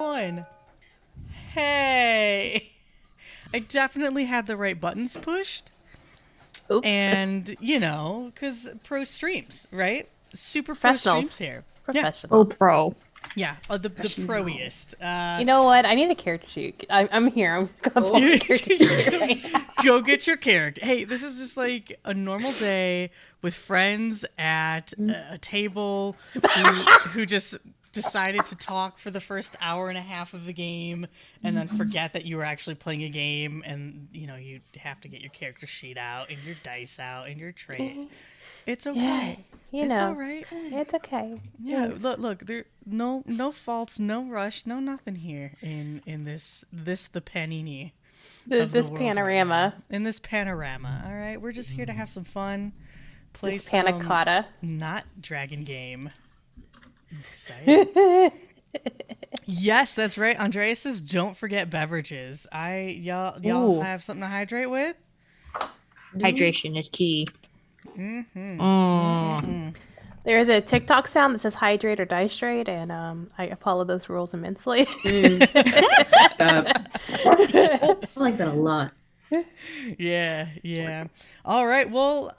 One. Hey, I definitely had the right buttons pushed. Oops. And, because pro streams, right? Super pro streams Professionals. here. Professional. pro. Yeah, the proiest. You know what? I need a character sheet. I'm here. I'm gonna pull a character sheet right now. Go get your character. Hey, this is just like a normal day with friends at a table who just decided to talk for the first hour and a half of the game and then forget that you were actually playing a game, and you have to get your character sheet out and your dice out and your tray. It's okay. It's all right. It's okay. Yeah, Thanks. look, there no faults, no rush, no nothing here in this the panini. Of the This world panorama. right now. In this panorama. All right, we're just here to have some fun. Play This some panna cotta. not dragon game. I'm excited. Yes, that's right. Andreas says, "Don't forget beverages." Y'all Ooh. have something to hydrate with. Hydration is key. There is a TikTok sound that says hydrate or dihydrate, and I follow those rules immensely. I like that a lot. Yeah. All right. Well,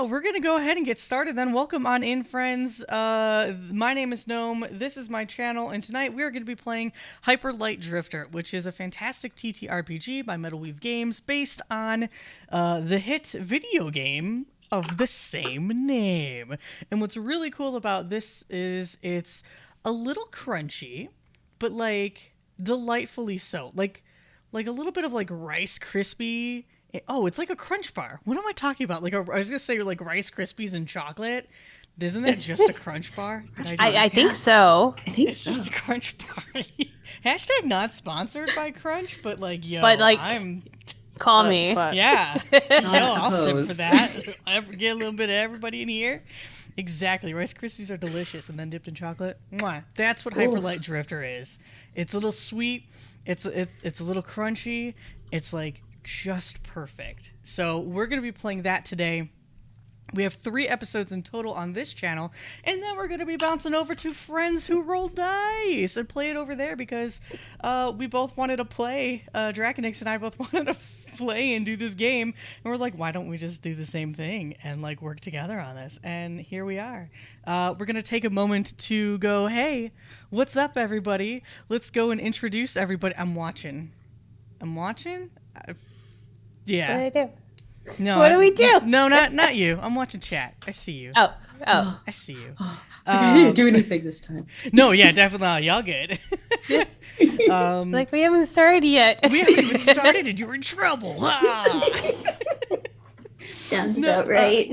we're gonna go ahead and get started then. Welcome on in, friends. My name is Gnome. This is my channel, and tonight we are going to be playing Hyper Light Drifter, which is a fantastic TTRPG by Metal Weave Games, based on the hit video game of the same name. And what's really cool about this is it's a little crunchy, but like delightfully so. Like a little bit of like Rice Krispie. Oh, it's like a Crunch Bar. What am I talking about? I was gonna say like Rice Krispies and chocolate. Isn't that just a Crunch Bar? I think so. I think It's so. just a Crunch Bar. Hashtag not sponsored by Crunch, but I'm Call me. yeah. Not I'll sip for opposed. that. Get a little bit of everybody in here. Exactly. Rice Krispies are delicious and then dipped in chocolate. Mwah. That's what Hyper Light Drifter is. It's a little sweet. It's a little crunchy. It's like just perfect. So we're going to be playing that today. We have 3 episodes in total on this channel, and then we're going to be bouncing over to Friends Who Roll Dice and play it over there because we both wanted to play. Draconix and I both wanted to play and do this game, and we're like, why don't we just do the same thing and like work together on this? And here we are. We're going to take a moment to go, hey, what's up, everybody? Let's go and introduce everybody. I'm watching. Yeah. What do I do? No. What do we do? No, not you. I'm watching chat. I see you. Oh. I see you. It's like I didn't do anything this time. No, yeah, definitely not. Y'all good. Like we haven't started yet. We haven't even started and you're in trouble. Ah. Sounds about right.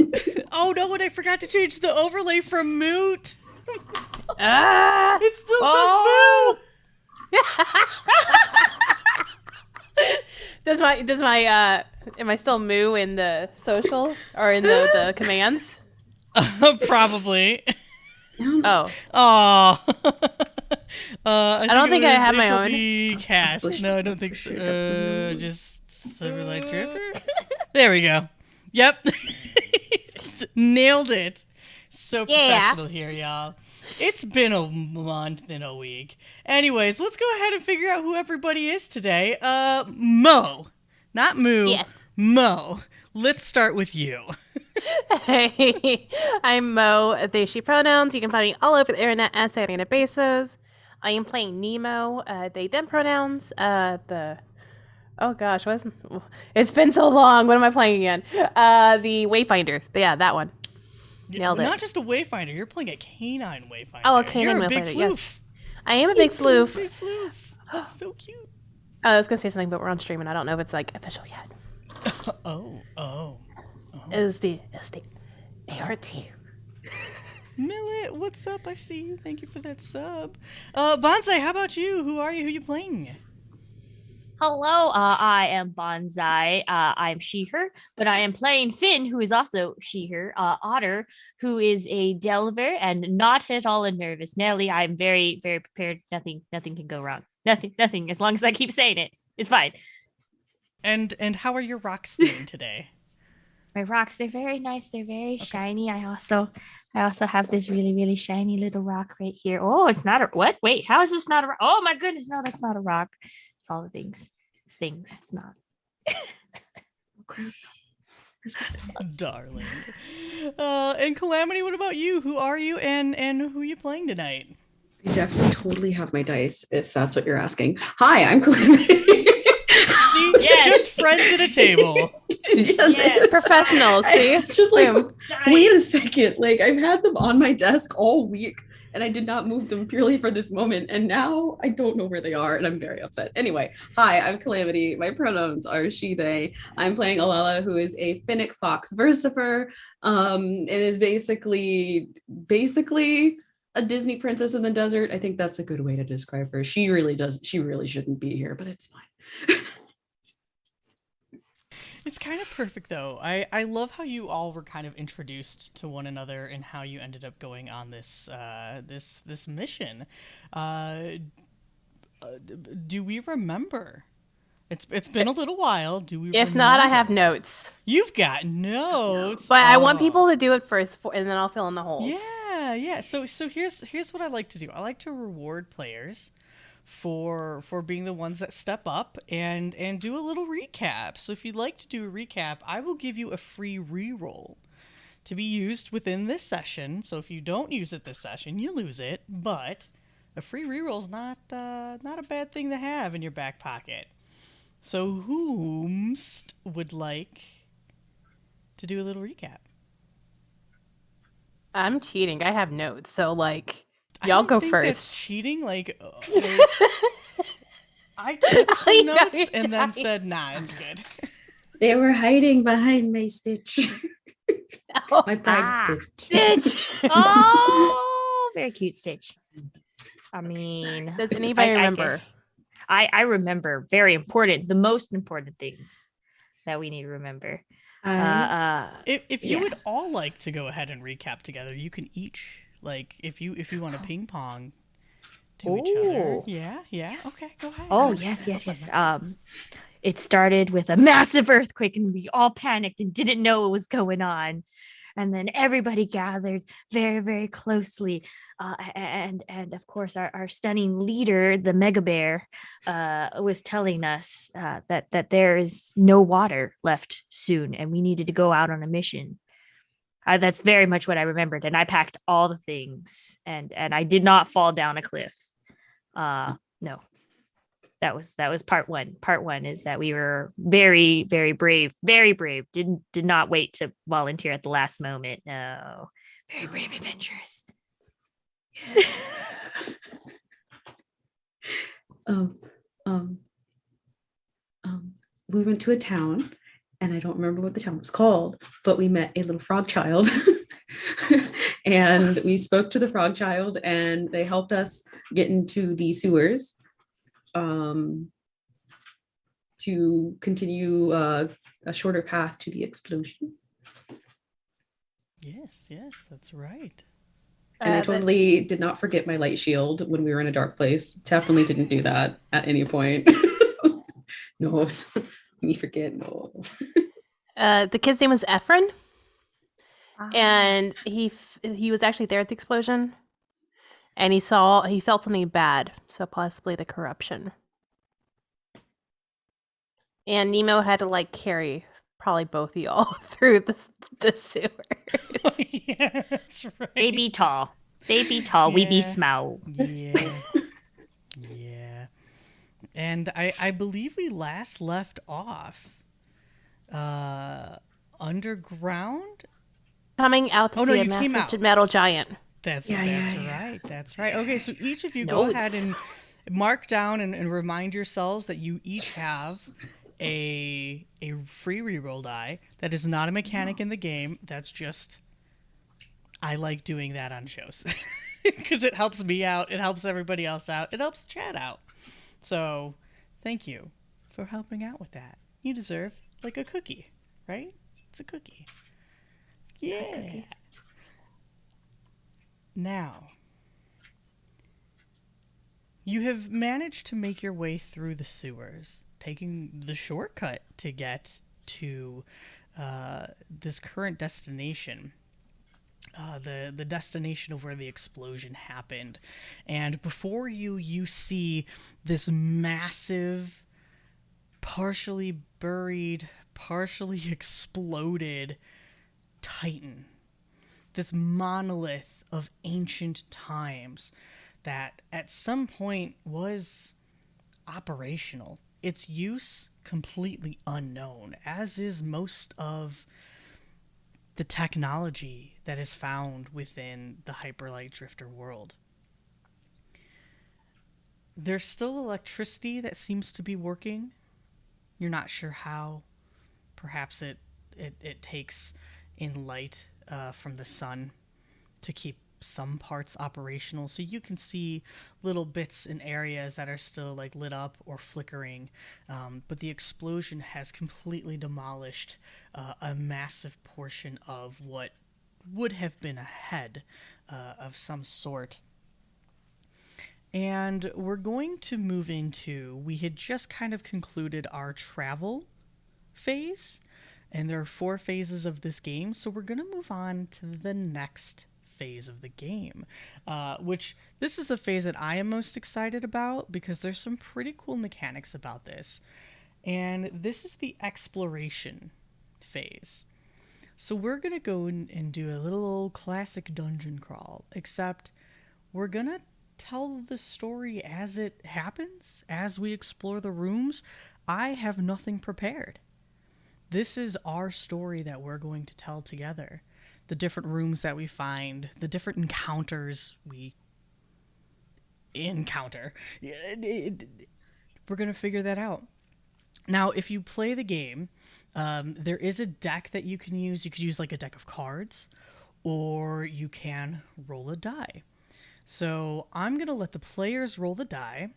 Oh no, and I forgot to change the overlay from moot. Ah! It still Oh. says Does my am I still moo in the socials or in the commands? moo. Probably. Oh. Oh. I don't think I have my own. Cast. No, I don't think so. Just Silver Light Drifter. There we go. Yep. Nailed it. So professional here, y'all. It's been a month and a week. Anyways, let's go ahead and figure out who everybody is today. Mo. Not Moo. Yes. Mo. Let's start with you. Hey, I'm Mo, they, she pronouns. You can find me all over the internet at Saturday Bezos. I am playing Nemo, they, them pronouns. Oh gosh, it's been so long. What am I playing again? The Wayfinder. Yeah, that one. Nailed it. Not just a wayfinder. You're playing a canine wayfinder. Oh, a canine You're a big wayfinder, floof. yes. I am a big floof. Big floof. So cute. I was gonna say something, but we're on stream and I don't know if it's like official yet. Oh. Is the ART. Millet, what's up? I see you. Thank you for that sub. Banzai, how about you? Who are you? Who you playing? Hello, I am Banzai. I'm she/her, but I am playing Finn, who is also she/her. Otter, who is a Delver and not at all a nervous Nelly. I'm very, very prepared. Nothing can go wrong. Nothing. As long as I keep saying it, it's fine. And how are your rocks doing today? My rocks, they're very nice. They're very shiny. I I also have this really, really shiny little rock right here. Oh, it's not a what? Wait, how is this not a rock? Oh my goodness, no, that's not a rock. It's all the things. It's things. It's not. Darling. And Calamity, what about you? Who are you and who are you playing tonight? I definitely totally have my dice, if that's what you're asking. Hi, I'm Calamity. See, just friends at a table. Professionals, see? It's just like, Boom. wait a second. Like, I've had them on my desk all week, and I did not move them purely for this moment. And now I don't know where they are, and I'm very upset. Anyway, hi, I'm Calamity. My pronouns are she, they. I'm playing Elalla, who is a Finnic fox versifer, and is basically a Disney princess in the desert. I think that's a good way to describe her. She really shouldn't be here, but it's fine. It's kind of perfect, though. I love how you all were kind of introduced to one another and how you ended up going on this this mission. Do we remember? It's been a little while. Do we? If not, I have notes. You've got notes, But I want people to do it first, and then I'll fill in the holes. Yeah. So here's what I like to do. I like to reward players for being the ones that step up and do a little recap. So if you'd like to do a recap, I will give you a free reroll to be used within this session. So if you don't use it this session, you lose it. But a free reroll is not a bad thing to have in your back pocket. So whomst would like to do a little recap? I'm cheating. I have notes, so like I y'all don't go think first. That's cheating. Like, I took some You notes guys and then dice. said, "Nah, it's good." They were hiding behind my Stitch. Oh, My pride Stitch. Stitch. Oh, very cute Stitch. I mean, Does anybody remember? I remember the most important things that we need to remember. If you Yeah. would all like to go ahead and recap together, you can each if you want to ping pong to each other. Ooh. Yeah. Yes. Okay, go ahead. Oh, yes. It started with a massive earthquake and we all panicked and didn't know what was going on. And then everybody gathered very, very closely. And of course, our stunning leader, the mega bear, was telling us that there is no water left soon and we needed to go out on a mission. That's very much what I remembered. And I packed all the things and I did not fall down a cliff. No. That was part one. Part one is that we were very, very brave, very brave. Did not wait to volunteer at the last moment. No, very brave adventurers. We went to a town, and I don't remember what the town was called, but we met a little frog child, and we spoke to the frog child, and they helped us get into the sewers. To continue a shorter path to the explosion. Yes, that's right. And I totally did not forget my light shield when we were in a dark place. Definitely didn't do that at any point. No, me forget, no. The kid's name was Ephraim, and he was actually there at the explosion, and he felt something bad, so possibly the corruption. And Nemo had to like carry probably both of y'all through the sewers. Yeah, that's right. They be tall. We be small. Yeah. And I believe we last left off underground. Coming out to see a massive metal giant. That's right. That's right. Okay, so each of you go ahead and mark down and remind yourselves that you each have a free reroll die. That is not a mechanic in the game. That's just I like doing that on shows because it helps me out. It helps everybody else out. It helps chat out. So thank you for helping out with that. You deserve like a cookie, right? It's a cookie. Yeah. Now, you have managed to make your way through the sewers, taking the shortcut to get to this current destination. the destination of where the explosion happened. And before you, you see this massive, partially buried, partially exploded Titan. This monolith of ancient times that at some point was operational. Its use completely unknown, as is most of the technology that is found within the Hyperlight Drifter world. There's still electricity that seems to be working. You're not sure how. Perhaps it takes in light from the sun to keep some parts operational, so you can see little bits in areas that are still like lit up or flickering, but the explosion has completely demolished a massive portion of what would have been a head of some sort. And we're going to move into, we had just kind of concluded our travel phase, and there are 4 phases of this game, so we're going to move on to the next phase of the game, which this is the phase that I am most excited about because there's some pretty cool mechanics about this. And this is the exploration phase. So we're going to go and do a little old classic dungeon crawl, except we're going to tell the story as it happens, as we explore the rooms. I have nothing prepared. This is our story that we're going to tell together. The different rooms that we find, the different encounters we encounter. We're going to figure that out. Now, if you play the game, there is a deck that you can use. You could use like a deck of cards, or you can roll a die. So I'm going to let the players roll the die,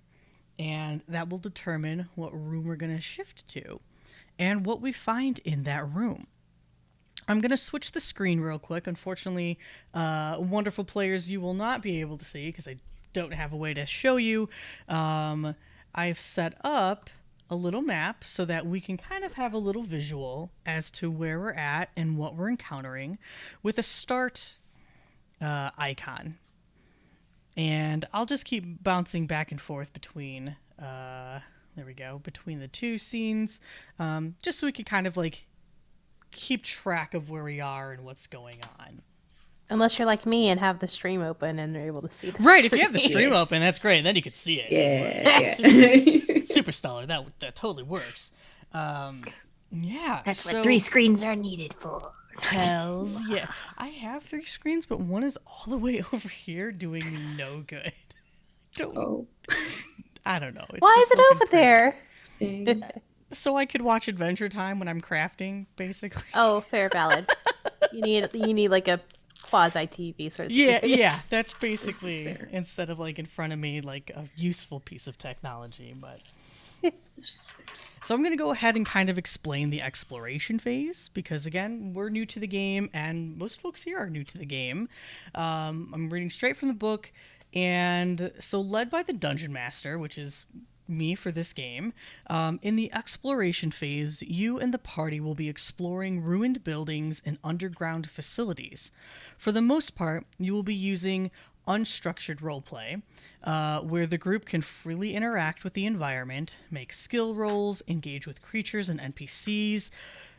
and that will determine what room we're going to shift to and what we find in that room. I'm going to switch the screen real quick. Unfortunately, wonderful players, you will not be able to see because I don't have a way to show you. I've set up a little map so that we can kind of have a little visual as to where we're at and what we're encountering with a start icon. And I'll just keep bouncing back and forth between, there we go, between the 2 scenes, just so we can kind of like keep track of where we are and what's going on. Unless you're like me and have the stream open and are able to see the Right, stream. if you have the stream open, that's great. Then you could see it. Yeah. Super stellar. That totally works. Yeah. That's what 3 screens are needed for. Hells yeah. I have 3 screens, but one is all the way over here doing me no good. I don't know. It's Why just is it over pretty. there? So I could watch Adventure Time when I'm crafting, basically. Oh, fair, valid. You need like a quasi TV sort of Yeah, thing. yeah. That's basically fair. instead of like in front of me like a useful piece of technology, but so I'm going to go ahead and kind of explain the exploration phase because, again, we're new to the game, and most folks here are new to the game. I'm reading straight from the book, and so led by the Dungeon Master, which is me for this game, in the exploration phase, you and the party will be exploring ruined buildings and underground facilities. For the most part, you will be using unstructured roleplay, where the group can freely interact with the environment, make skill rolls, engage with creatures and NPCs,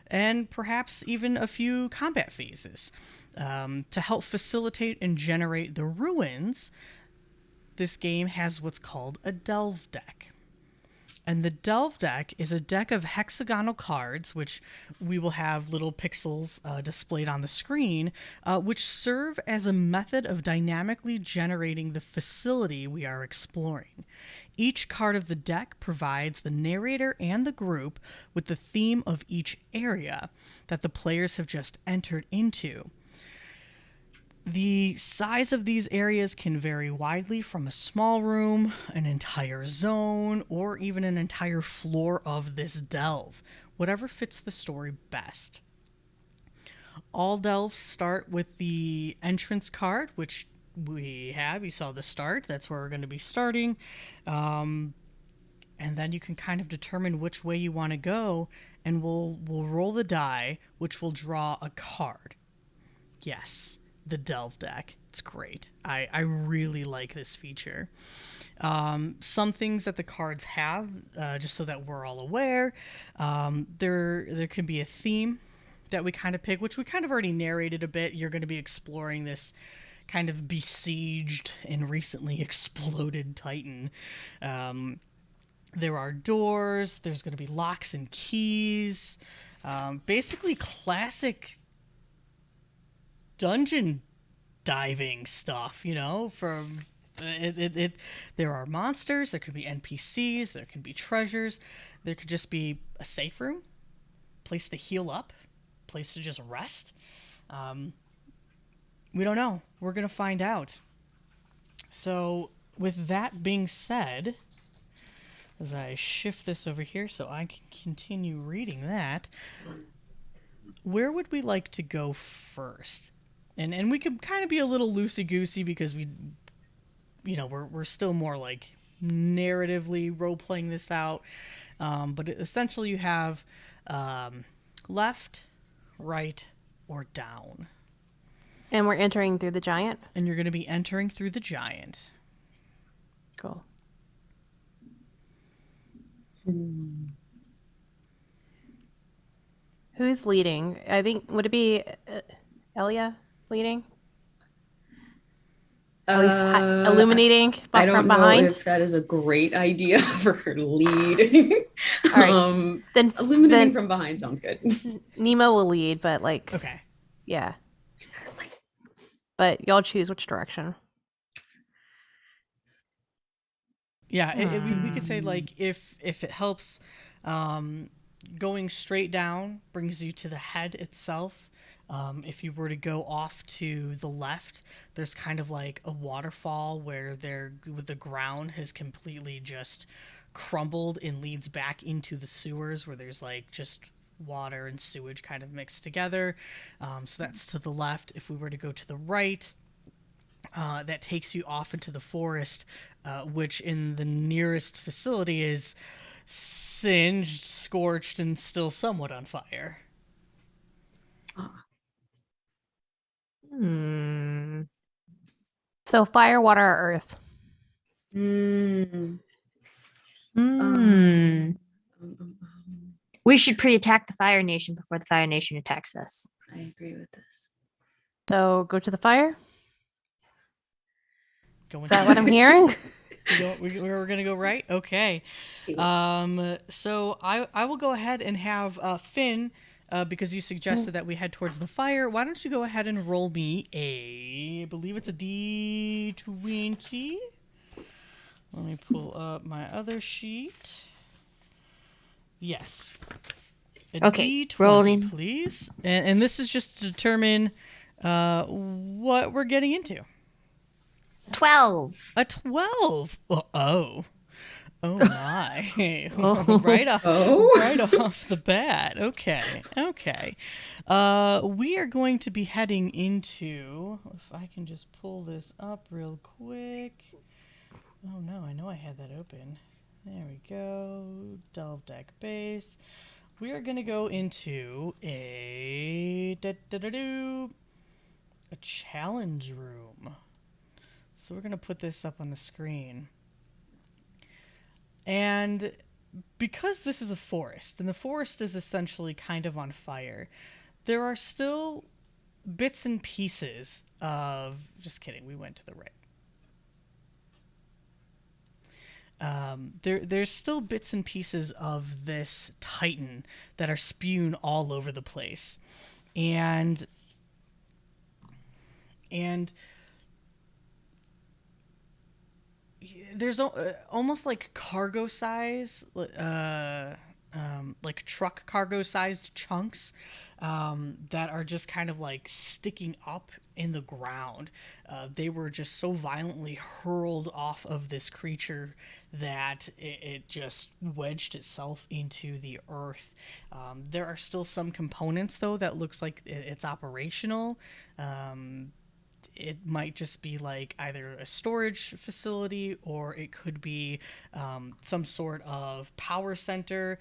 and perhaps even a few combat phases. To help facilitate and generate the ruins, this game has what's called a delve deck. And the delve deck is a deck of hexagonal cards, which we will have little pixels displayed on the screen, which serve as a method of dynamically generating the facility we are exploring. Each card of the deck provides the narrator and the group with the theme of each area that the players have just entered into. The size of these areas can vary widely from a small room, an entire zone, or even an entire floor of this delve, whatever fits the story best. All delves start with the entrance card, which we have. You saw the start. That's where we're going to be starting. And then you can kind of determine which way you want to go, and we'll roll the die, which will draw a card. Yes. the Delve deck. It's great. I really like this feature. Some things that the cards have, just so that we're all aware, there can be a theme that we kind of pick, which we kind of already narrated a bit. You're going to be exploring this kind of besieged and recently exploded Titan. There are doors. There's going to be locks and keys. Basically classic dungeon diving stuff, you know, from there are monsters, there could be NPCs, there can be treasures, there could just be a safe room, place to heal up, place to just rest. We don't know. We're going to find out. So with that being said, as I shift this over here so I can continue reading that, where would we like to go first? And we can kind of be a little loosey-goosey because we're still more like narratively role-playing this out. But essentially you have left, right, or down. And we're entering through the giant? And you're going to be entering through the giant. Cool. Who's leading? I think, would it be Elalla leading? At least illuminating I don't from know behind? if that is a great idea for her to lead. All right. Then illuminating from behind sounds good. Nemo will lead, but like, Okay. yeah. But y'all choose which direction. Yeah, we could say like if it helps, going straight down brings you to the head itself. If you were to go off to the left, there's kind of like a waterfall where the ground has completely just crumbled and leads back into the sewers where there's like just water and sewage kind of mixed together. So that's to the left. If we were to go to the right, that takes you off into the forest, which in the nearest facility is singed, scorched, and still somewhat on fire. So fire, water, or earth? We should pre-attack the Fire Nation before the Fire Nation attacks us. I agree with this. So go to the fire? Going Is that what I'm hearing? We're going to go right? Okay. So I will go ahead and have Finn, because you suggested that we head towards the fire. Why don't you go ahead and roll me I believe it's a D20. Let me pull up my other sheet. Yes. Okay, D20, rolling. please. And this is just to determine what we're getting into. 12. A 12. Oh my. right off the bat. Okay. We are going to be heading into, if I can just pull this up real quick. Oh no, I know I had that open. There we go. Delve deck base. We are going to go into a challenge room. So we're going to put this up on the screen. And because this is a forest, and the forest is essentially kind of on fire, there are still bits and pieces of... Just kidding, we went to the right. There's still bits and pieces of this Titan that are spewed all over the place. And there's almost like cargo size, like truck cargo sized chunks that are just kind of like sticking up in the ground. They were just so violently hurled off of this creature that it just wedged itself into the earth. There are still some components though that looks like it's operational. It might just be like either a storage facility or it could be some sort of power center.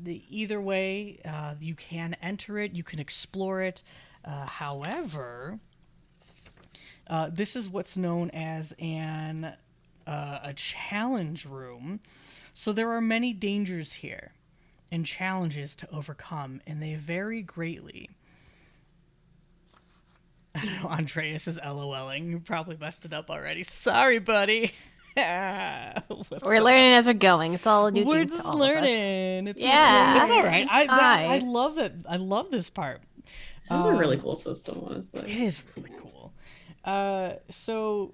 Either way, you can enter it, you can explore it. However, This is what's known as a challenge room. So there are many dangers here and challenges to overcome, and they vary greatly. I don't know, Andreas is LOLing. You probably messed it up already. Sorry, buddy. We're learning as we're going. It's all a new We're thing to just all of us. learning. It's Yeah. okay. It's all right. I Fine. love it. I love this part. This is a really cool system, It honestly. is really cool. So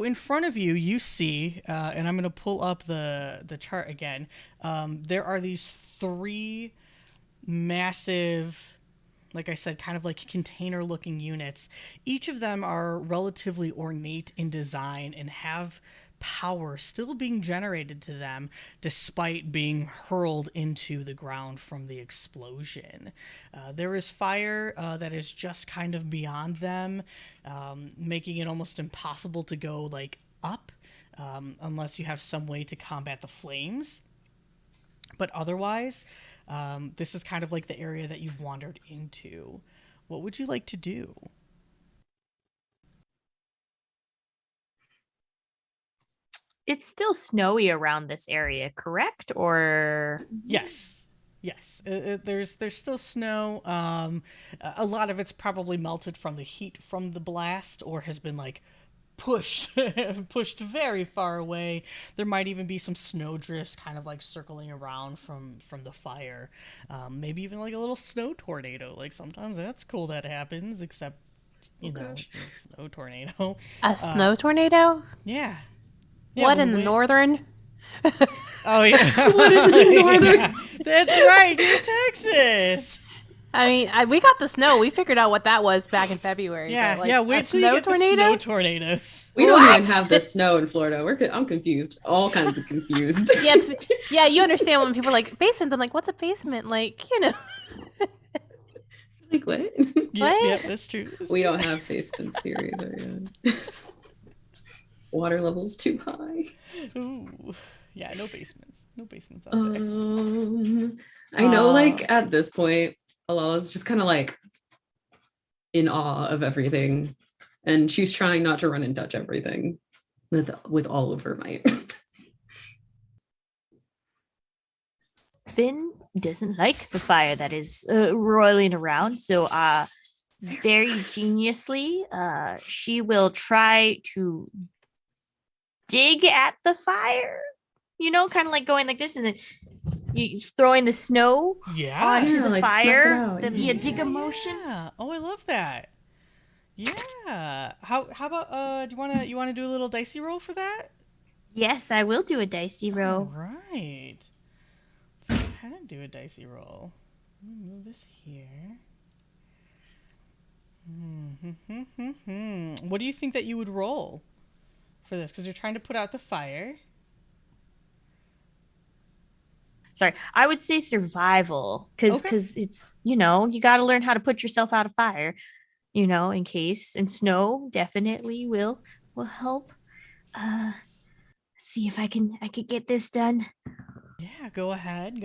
in front of you, you see, and I'm gonna pull up the chart again. There are these three massive, like I said, kind of like container-looking units. Each of them are relatively ornate in design and have power still being generated to them despite being hurled into the ground from the explosion. There is fire that is just kind of beyond them, making it almost impossible to go like up unless you have some way to combat the flames. But otherwise, this is kind of like the area that you've wandered into. What would you like to do? It's still snowy around this area, correct? Or Yes. There's still snow. A lot of it's probably melted from the heat from the blast, or has been like pushed pushed very far away. There might even be some snow drifts kind of like circling around from the fire. Maybe even like a little snow tornado. Like sometimes that's cool that happens, except you know, a snow tornado. A snow tornado? Yeah. What when in the wind- northern? Oh yeah. What in the northern? Yeah, that's right. You're Texas. I mean, we got the snow. We figured out what that was back in February. Yeah, but, like, yeah. a Wait till you snow get tornado? the snow tornadoes. We don't What? even have the snow in Florida. I'm confused. All kinds of confused. Yeah, yeah. You understand when people are like basement. I'm like, what's a basement? Like, you know. Like what? Yep, What? that's true. We don't have basements here either. Yeah. Water level's too high. Ooh. Yeah, no basements. No basements out there. I know, like at this point, Alalla's just kind of like in awe of everything, and she's trying not to run and touch everything with all of her might. Finn doesn't like the fire that is roiling around, so very geniusly, she will try to dig at the fire. You know, kind of like going like this, and then you throwing the snow Yeah. onto the like, snuff it fire. out, Then yeah. be a dig motion. Yeah. Oh, I love that. Yeah. How about you wanna do a little dicey roll for that? Yes, I will do a dicey All roll. right. Let's go ahead and do a dicey roll. Move this here. What do you think that you would roll for this? Because you're trying to put out the fire. Sorry, I would say survival because Okay. it's, you know, you got to learn how to put yourself out of fire, you know, in case. And snow definitely will help. Let's see if I could get this done. Yeah, go ahead.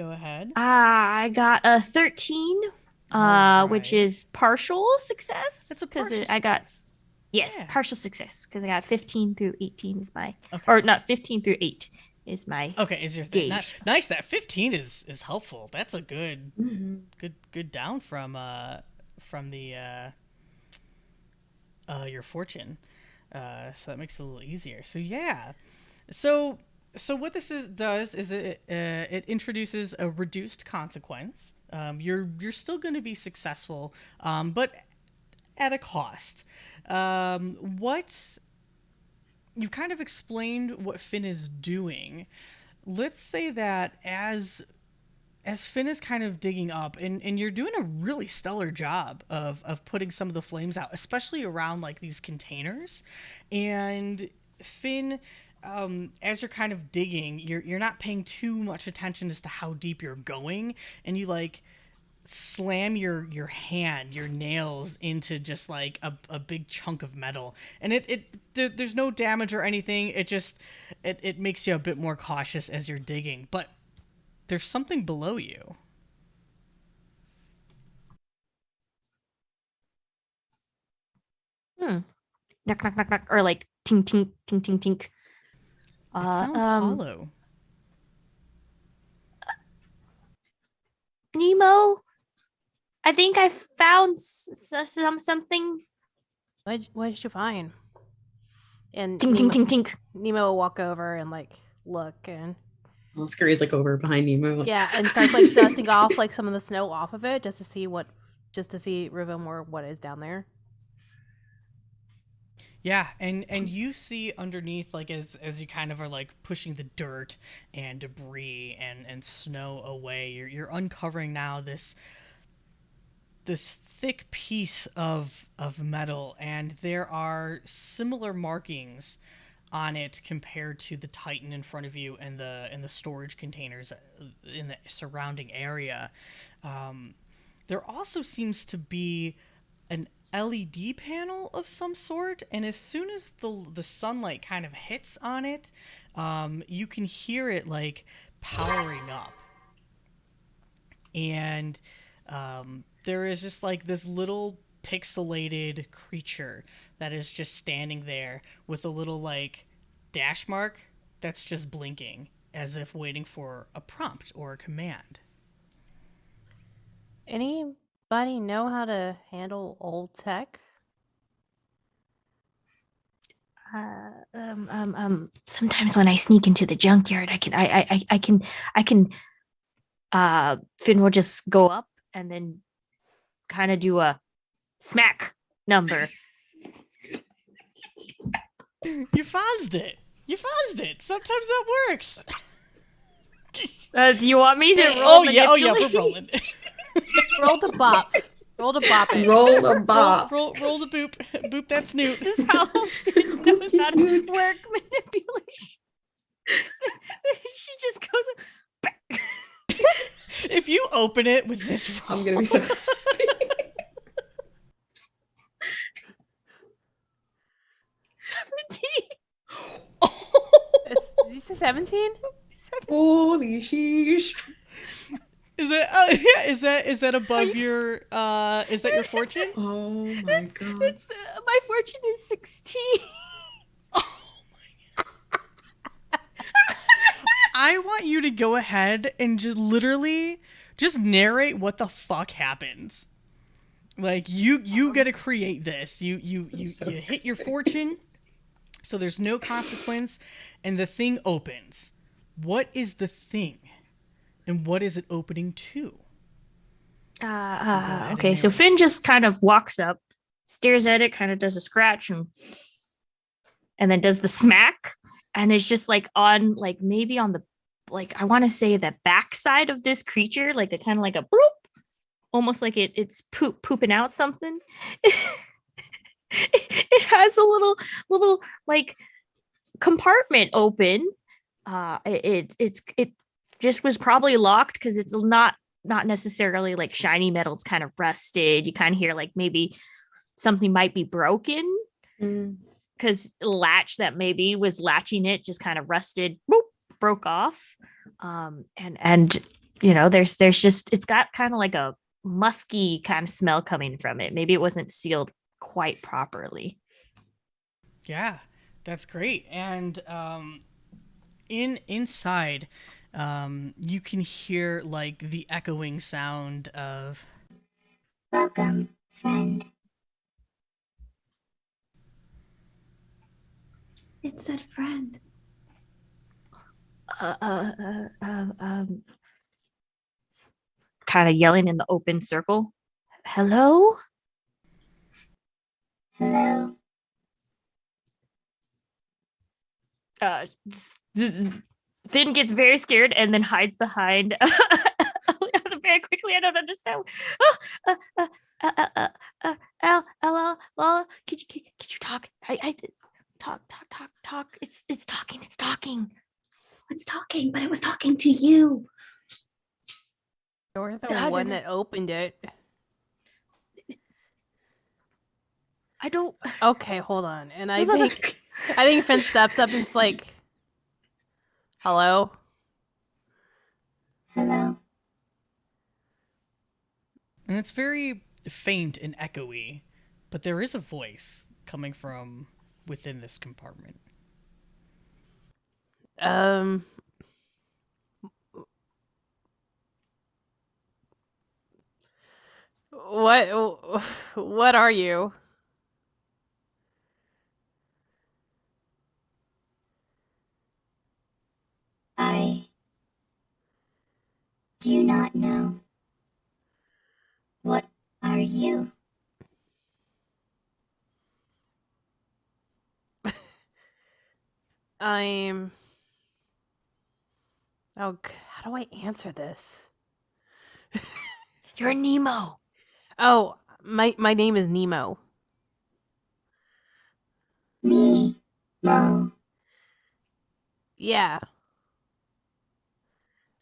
I got a 13, which Alright. is partial success. It's a 'cause partial I got success. yes, Yeah. partial success because I got 15 through 18 is my Okay. or not 15 through 8 is my Okay, is your thing gauge. nice? That 15 is helpful. That's a good Mhm. good down from the your fortune. So that makes it a little easier. So yeah. So what this does is it introduces a reduced consequence. You're still going to be successful, but at a cost. What you've kind of explained what Finn is doing. Let's say that as Finn is kind of digging up, and you're doing a really stellar job of putting some of the flames out, especially around like these containers. And Finn, as you're kind of digging, you're not paying too much attention as to how deep you're going, and you like slam your nails into just like a big chunk of metal, and there's no damage or anything. It makes you a bit more cautious as you're digging, but there's something below you. Hmm. knock knock knock knock, or like tink tink tink tink tink. It sounds hollow. Nemo, I think I found something. What did you find? And Tink tink tink tink. Nemo will walk over and like look and Oscar is like over behind Nemo. yeah, and starts like dusting off like some of the snow off of it just to reveal more what is down there. Yeah, and you see underneath, like as you kind of are like pushing the dirt and debris and snow away, you're uncovering now this thick piece of metal, and there are similar markings on it compared to the Titan in front of you and the storage containers in the surrounding area. There also seems to be an LED panel of some sort, and as soon as the sunlight kind of hits on it, you can hear it like powering up. And there is just like this little pixelated creature that is just standing there with a little like dash mark that's just blinking as if waiting for a prompt or a command. Anybody know how to handle old tech? Sometimes when I sneak into the junkyard, I can. Finn will just go up and then kind of do a smack number. You found it. Sometimes that works. Do you want me to roll? Oh yeah, we're rolling. Roll to bop. Roll to bop it. Roll a bop. Roll the boop. Boop that snoot. This is how Finn knows how to work manipulation. She just goes back. If you open it with this roll, I'm gonna be so 17. Did you say 17? holy sheesh. Is that is that above your is that your fortune? Oh my god. It's my fortune is 16. I want you to go ahead and just literally just narrate what the fuck happens. Like you got to create this. You hit your fortune, so there's no consequence, and the thing opens. What is the thing, and what is it opening to? Okay, so Finn just kind of walks up, stares at it, kind of does a scratch, and then does the smack, and it's just like on like maybe on the like I want to say the backside of this creature, like a kind of like a bloop, almost like it's pooping out something. It has a little like compartment open. It just was probably locked because it's not necessarily like shiny metal. It's kind of rusted. You kind of hear like maybe something might be broken because the latch that maybe was latching it just kind of rusted, boop, broke off. And you know, there's just it's got kind of like a musky kind of smell coming from it. Maybe it wasn't sealed quite properly. Yeah, that's great. And inside, you can hear like the echoing sound of "Welcome, friend." It said friend. Kind of yelling in the open circle. Hello? Hello. Finn gets very scared and then hides behind very quickly. I don't understand. Elalla, could you talk? I talk. It's talking. It's talking, but it was talking to you. You're the one that opened it. I don't. Okay, hold on. And I think Finn steps up and it's like, hello? Hello. and it's very faint and echoey, but there is a voice coming from within this compartment. What are you? I do not know. What are you? I'm how do I answer this? You're Nemo. Oh, my name is Nemo. Me, Mo. Yeah.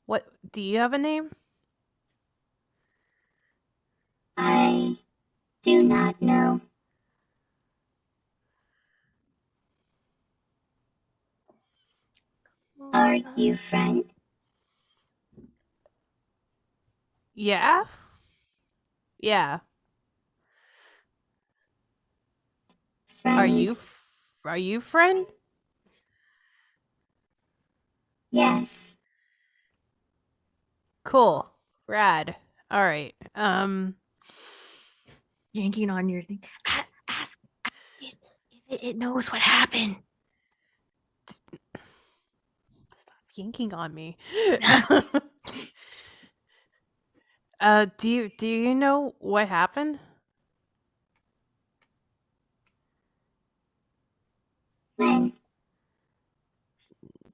What do you have a name? I do not know. Are you friend? Yeah. Yeah. Friend? Are you friend? Yes. Cool. Rad. All right. Yanking on your thing. Ask it if it knows what happened. Stop yanking on me. do you know what happened? When?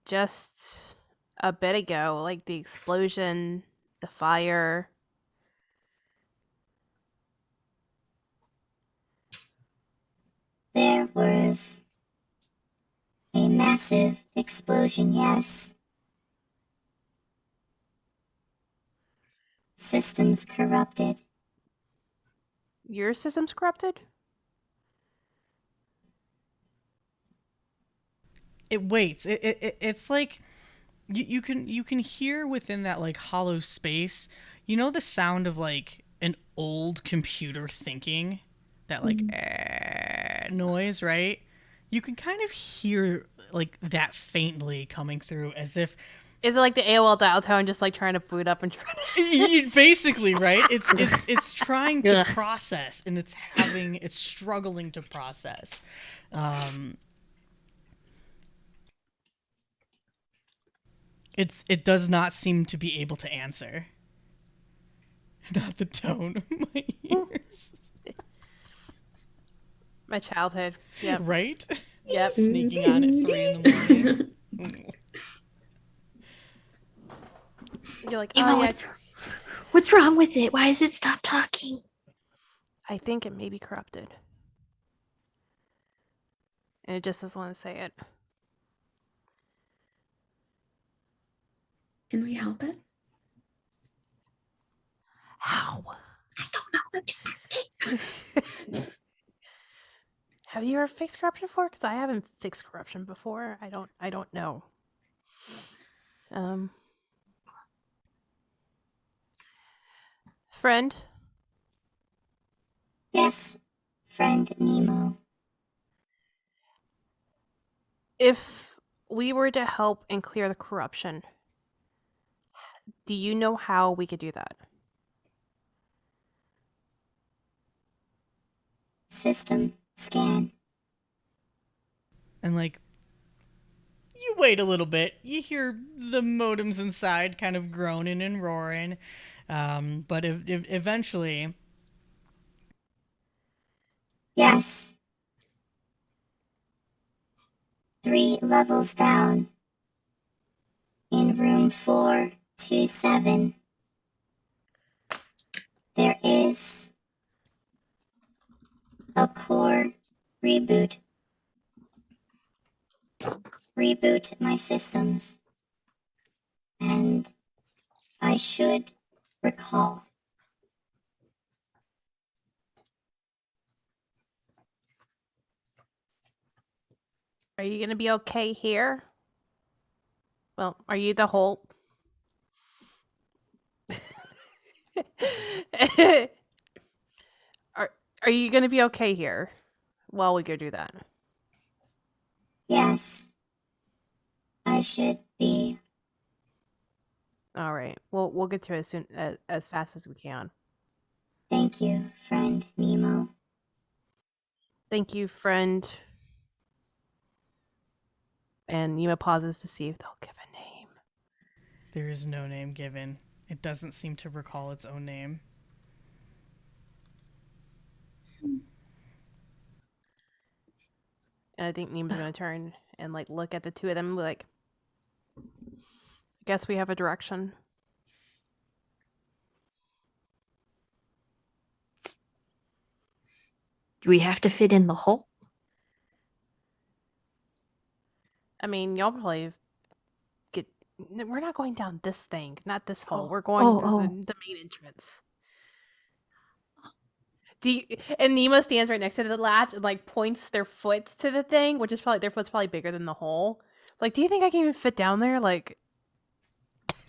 Just a bit ago, like the explosion, the fire. There was a massive explosion, yes. Systems corrupted. Your system's corrupted? It waits. It's like you can hear within that like hollow space. You know the sound of like an old computer thinking, that like noise, right? You can kind of hear like that faintly coming through, as if Is it like the AOL dial tone just like trying to boot up and trying to basically, right? It's trying to Ugh. process, and it's struggling to process. It does not seem to be able to answer. Not the tone of my ears. my childhood. Yep. Right? Yep. Sneaking on at 3 in the morning. You're like, Nemo, oh yeah, what's wrong with it? Why does it stop talking? I think it may be corrupted. And it just doesn't want to say it. Can we help it? How? I don't know. I'm just asking. Have you ever fixed corruption before? Because I haven't fixed corruption before. I don't know. Friend, Yes, friend Nemo. if we were to help and clear the corruption, do you know how we could do that? System scan. And like, you wait a little bit. You hear the modems inside kind of groaning and roaring. But eventually, Yes. 3 levels down. In room 427. There is a core reboot. Reboot my systems. And I should recall. Are you gonna be okay here? Well, are you the whole? are Are you gonna be okay here while we go do that? Yes, I should be. All right. We'll get to it as fast as we can. Thank you, friend Nemo. Thank you, friend. And Nemo pauses to see if they'll give a name. There is no name given. It doesn't seem to recall its own name. And I think Nemo's gonna turn and like look at the two of them and be like, I guess we have a direction. Do we have to fit in the hole? I mean, y'all probably get. We're not going down this thing, not this hole. Oh, We're going oh, through oh. the main entrance. And Nemo stands right next to the latch and like points their foot to the thing, which is probably their foot's probably bigger than the hole. Like, do you think I can even fit down there? Like,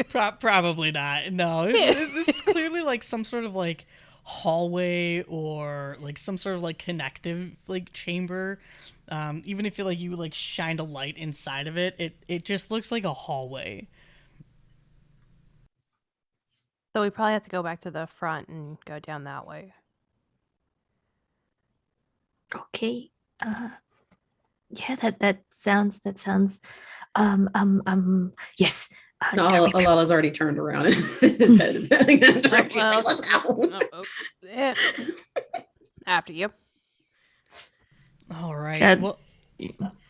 Probably not. No, this is clearly like some sort of like hallway or like some sort of like connective like chamber. Even if you like shined a light inside of it, it just looks like a hallway. so we probably have to go back to the front and go down that way. Okay. Yeah, that sounds yes. No, Now we- Alalla's already turned around and his head in that direction. well, She's like, let's go. Yeah. After you. All right. Chad. Well,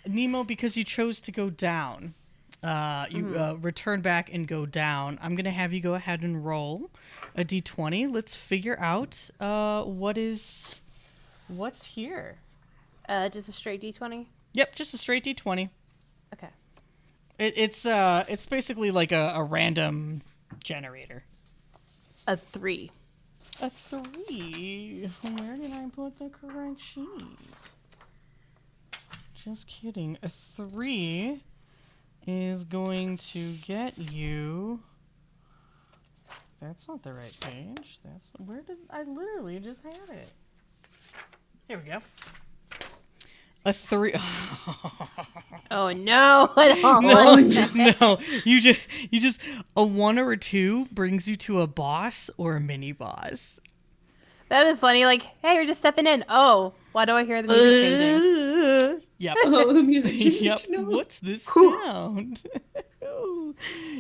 Nemo, because you chose to go down, you return back and go down. I'm gonna have you go ahead and roll a d20. Let's figure out what's here. Just a straight D20. Yep, just a straight d20. Okay. It's basically like a random generator. A 3. A 3. Where did I put the correct sheet? Just kidding. A 3 is going to get you. That's not the right page. Where did I literally just had it? Here we go. A 3. Oh no! No, no. You just a 1 or a 2 brings you to a boss or a mini boss. That'd be funny. Like, hey, you're just stepping in. Oh, why do I hear the music changing? Yep. Oh, the music. Yep. No. What's this sound?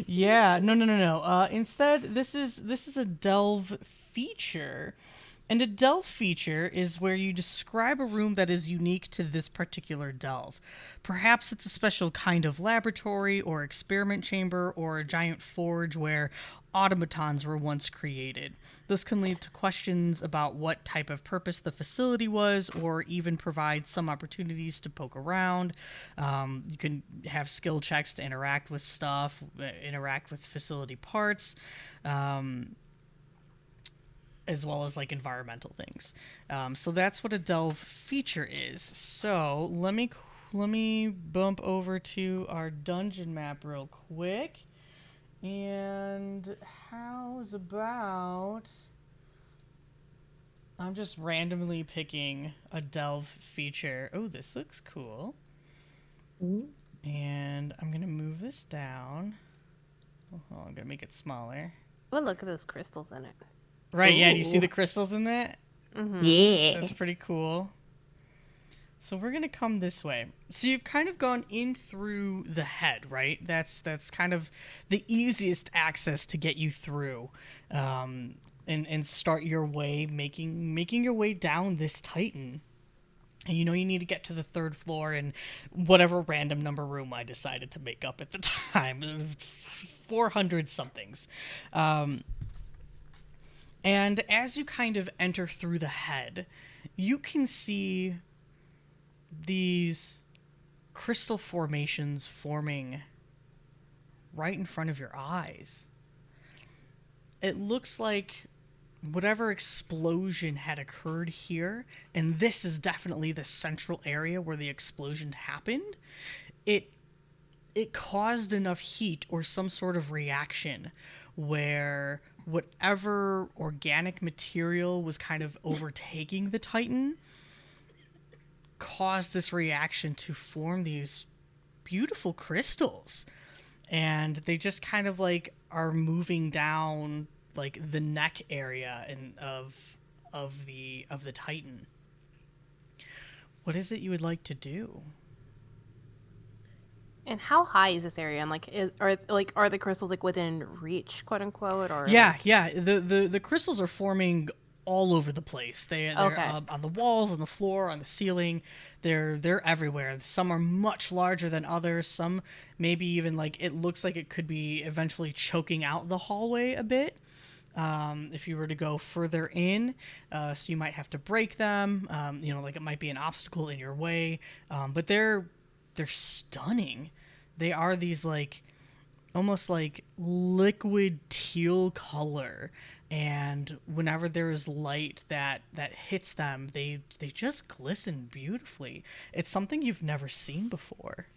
Yeah. No. Instead, this is a delve feature. And a delve feature is where you describe a room that is unique to this particular delve. Perhaps it's a special kind of laboratory or experiment chamber or a giant forge where automatons were once created. This can lead to questions about what type of purpose the facility was, or even provide some opportunities to poke around. You can have skill checks to interact with stuff, interact with facility parts. As well as like environmental things. So that's what a delve feature is. So let me bump over to our dungeon map real quick. And how's about I'm just randomly picking a delve feature. Oh, this looks cool. Ooh. And I'm gonna move this down. Oh, I'm gonna make it smaller. Oh, look at those crystals in it. Right, yeah, do you see Ooh. the crystals in that? Mm-hmm. Yeah. That's pretty cool. So we're gonna come this way. So you've kind of gone in through the head, right? That's kind of the easiest access to get you through, and start your way making your way down this Titan. And you know you need to get to the 3rd floor in whatever random number room I decided to make up at the time, 400 somethings. And as you kind of enter through the head, you can see these crystal formations forming right in front of your eyes. It looks like whatever explosion had occurred here, and this is definitely the central area where the explosion happened, it caused enough heat or some sort of reaction where whatever organic material was kind of overtaking the Titan caused this reaction to form these beautiful crystals, and they just kind of like are moving down like the neck area and of the Titan. What is it you would like to do? And how high is this area? And are the crystals like within reach, quote unquote, or Yeah, yeah. The crystals are forming all over the place. They're Okay. on the walls, on the floor, on the ceiling. They're everywhere. Some are much larger than others. Some maybe even like it looks like it could be eventually choking out the hallway a bit. If you were to go further in, so you might have to break them. Like it might be an obstacle in your way. But they're stunning. They are these like almost like liquid teal color, and whenever there is light that hits them, they just glisten beautifully. It's something you've never seen before.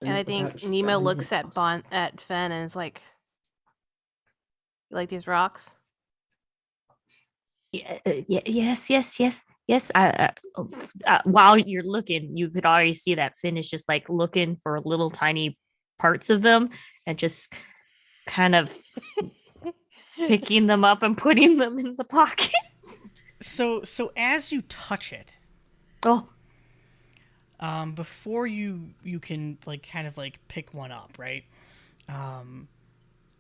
And I think Nemo looks at Fen and is like, "You like these rocks?" Yes. While you're looking, you could already see that Finn is just like looking for little tiny parts of them and just kind of picking them up and putting them in the pockets. So as you touch it, Oh, before you can like kind of like pick one up, right?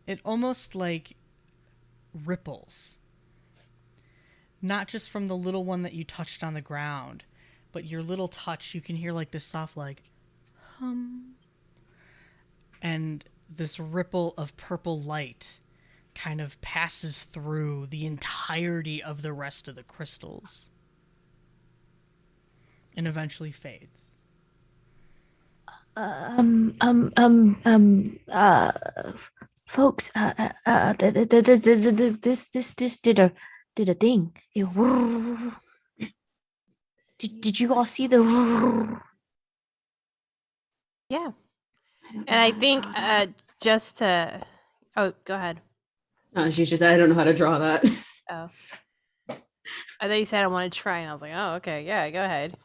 It almost like ripples. Not just from the little one that you touched on the ground, but your little touch, you can hear like this soft like hum. And this ripple of purple light kind of passes through the entirety of the rest of the crystals and eventually fades. Folks, this did a thing. Did you all see the? Yeah. I don't know And I how to think draw that. just to, oh, go ahead. She just said, I don't know how to draw that. Oh, I thought you said I want to try, and I was like, oh, okay, yeah, go ahead.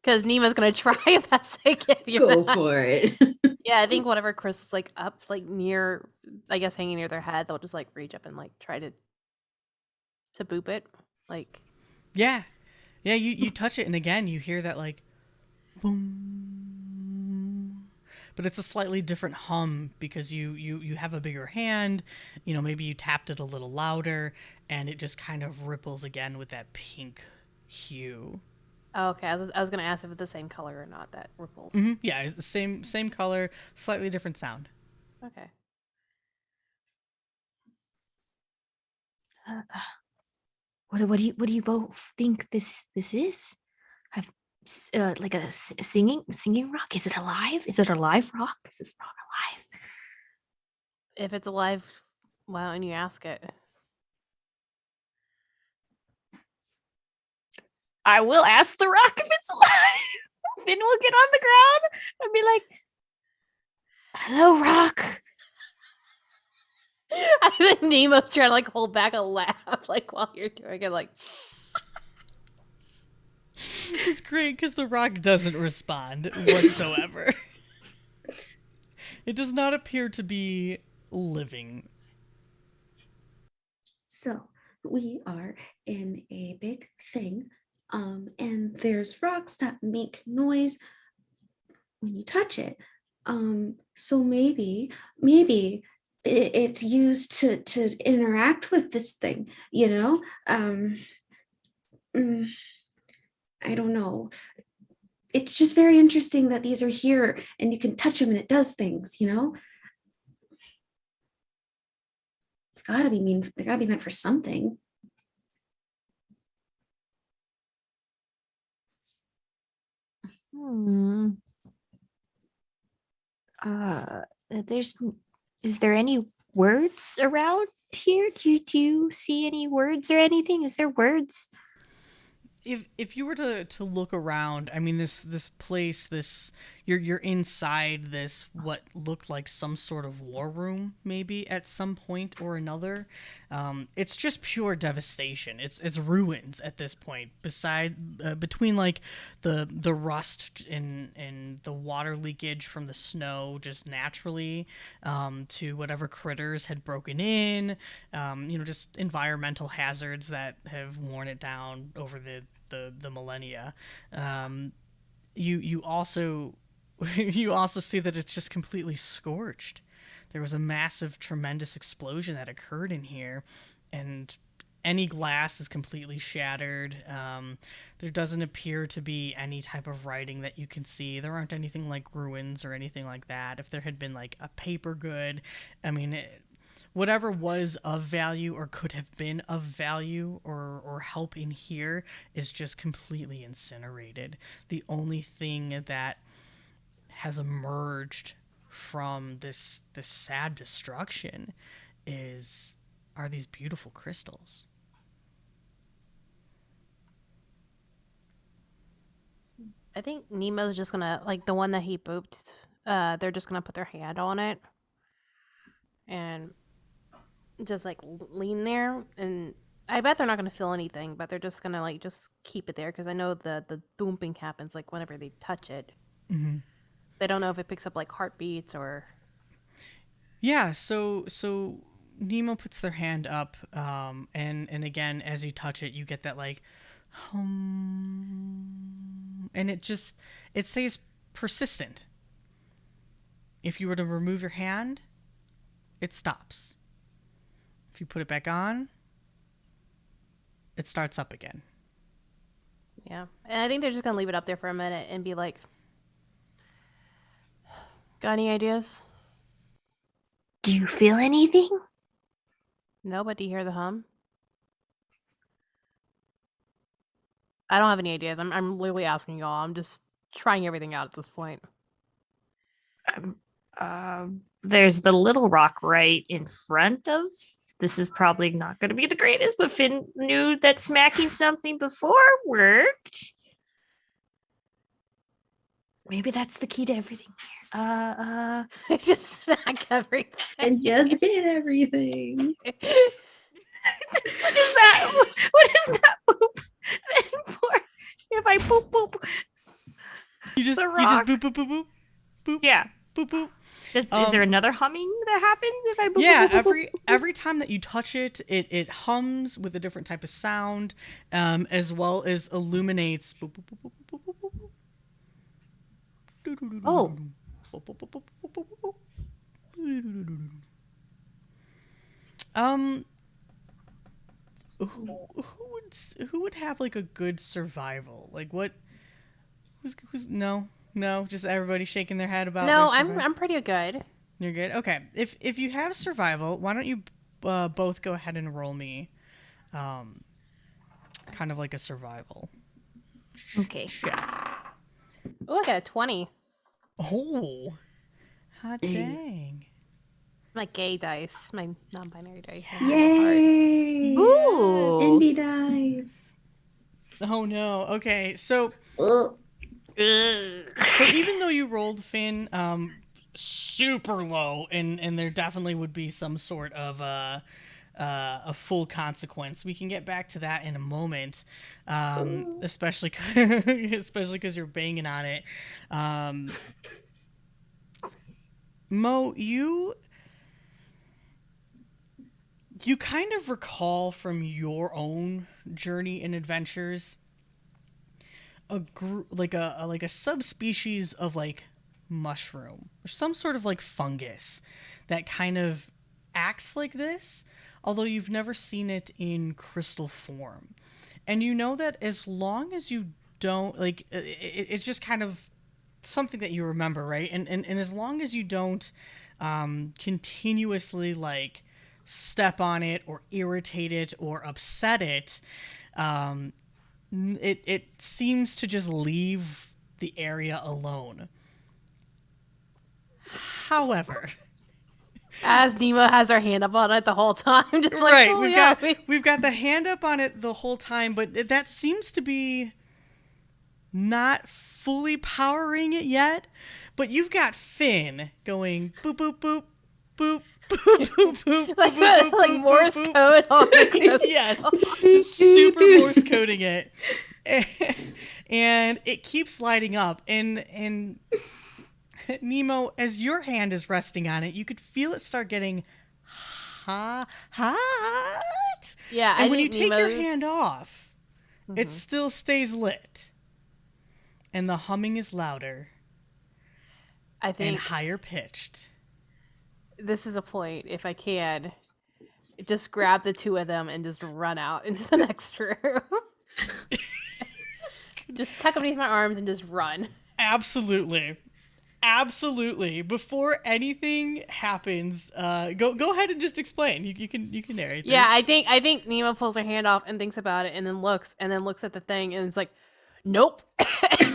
Because Nemo's gonna try if that's they give you. Go that. for it. Yeah, I think whatever crystal's like up, like near, I guess hanging near their head, they'll just like reach up and like try to boop it, like. Yeah. Yeah, you touch it and again you hear that like boom. But it's a slightly different hum because you have a bigger hand, maybe you tapped it a little louder and it just kind of ripples again with that pink hue. Oh, okay, I was gonna ask if it's the same color or not that ripples. Mm-hmm. Yeah, it's the same color, slightly different sound. Okay. What do you both think this is? I've like a singing rock. Is it alive? Is it a live rock? Is this rock alive? If it's alive, why don't you ask it? I will ask the rock if it's alive. Finn will get on the ground and be like, "Hello, rock." I think Nemo's trying to like hold back a laugh, like while you're doing it, like. It's great because the rock doesn't respond whatsoever. It does not appear to be living. So we are in a big thing, and there's rocks that make noise when you touch it. So maybe it's used to interact with this thing, I don't know. It's just very interesting that these are here and you can touch them and it does things, They gotta be meant for something. Is there any words around here? Do you see any words or anything? Is there words? If you were to look around, I mean this place, this you're inside this what looked like some sort of war room, maybe at some point or another. It's just pure devastation. It's ruins at this point. Between like the rust and the water leakage from the snow just naturally, to whatever critters had broken in, just environmental hazards that have worn it down over the millennia. You also you also see that it's just completely scorched. There was a massive, tremendous explosion that occurred in here, and any glass is completely shattered. There doesn't appear to be any type of writing that you can see. There aren't anything like ruins or anything like that. If there had been like a paper good, I mean, whatever was of value or could have been of value or help in here is just completely incinerated. The only thing that has emerged from this sad destruction are these beautiful crystals. I think Nemo's just gonna, like, the one that he booped, they're just gonna put their hand on it and just like lean there, and I bet they're not gonna feel anything, but they're just gonna like just keep it there because I know the thumping happens like whenever they touch it. Mm-hmm. They don't know if it picks up like heartbeats or. Yeah, so Nemo puts their hand up, and again, as you touch it, you get that like hum, and it stays persistent. If you were to remove your hand, it stops. If you put it back on, it starts up again. Yeah, and I think they're just gonna leave it up there for a minute and be like, "Got any ideas?" Do you feel anything? No, but do you hear the hum? I don't have any ideas. I'm literally asking y'all. I'm just trying everything out at this point. There's the little rock right in front of. This is probably not going to be the greatest, but Finn knew that smacking something before worked. Maybe that's the key to everything here. Just smack everything. And just hit everything. What is that? What is that boop then for? If I boop boop. You just The boop rock. boop boop boop boop Yeah. boop boop. Is there another humming that happens if I boop? Yeah, boop, boop, boop? every time that you touch it, it hums with a different type of sound, as well as illuminates. Boop, boop, boop, boop, boop, boop, boop, boop. Oh. Boop, boop, boop, boop, boop, boop, boop. Who would have like a good survival? Like what? Who's no, just everybody shaking their head about. No, their I'm pretty good. You're good. Okay, if you have survival, why don't you both go ahead and roll me, kind of like a survival. Okay. Check. Oh, I got a 20. Oh, hot dang. My gay dice, my non-binary dice. Yay! Ooh. Indie dice. Oh no. Okay, so Ugh. even though you rolled, Finn, super low, and there definitely would be some sort of a full consequence. We can get back to that in a moment, especially because you're banging on it. Mo, you kind of recall from your own journey and adventures a subspecies of like mushroom or some sort of like fungus that kind of acts like this, although you've never seen it in crystal form. And you know that as long as you don't like it's just kind of something that you remember, right? And as long as you don't continuously like step on it or irritate it or upset it, it seems to just leave the area alone. However, As Nemo has her hand up on it the whole time, just like, right, oh, we've got the hand up on it the whole time, but that seems to be not fully powering it yet, but you've got Finn going boop, boop, boop, boop, boop, boop, boop, like boop, boop, like boop, Morse boop, boop. code on the crystal. Yes, just super Morse coding it. And it keeps lighting up. And Nemo, as your hand is resting on it, you could feel it start getting hot. Yeah, And I when you think take your Nemo's- hand off, it still stays lit. And the humming is louder I and think higher pitched. this is a point, if I can, just grab the two of them and just run out into the next room. Just tuck them beneath my arms and just run. Absolutely. Absolutely. Before anything happens, go ahead and just explain. You can narrate this. Yeah, I think Nemo pulls her hand off and thinks about it and then looks at the thing and it's like, nope.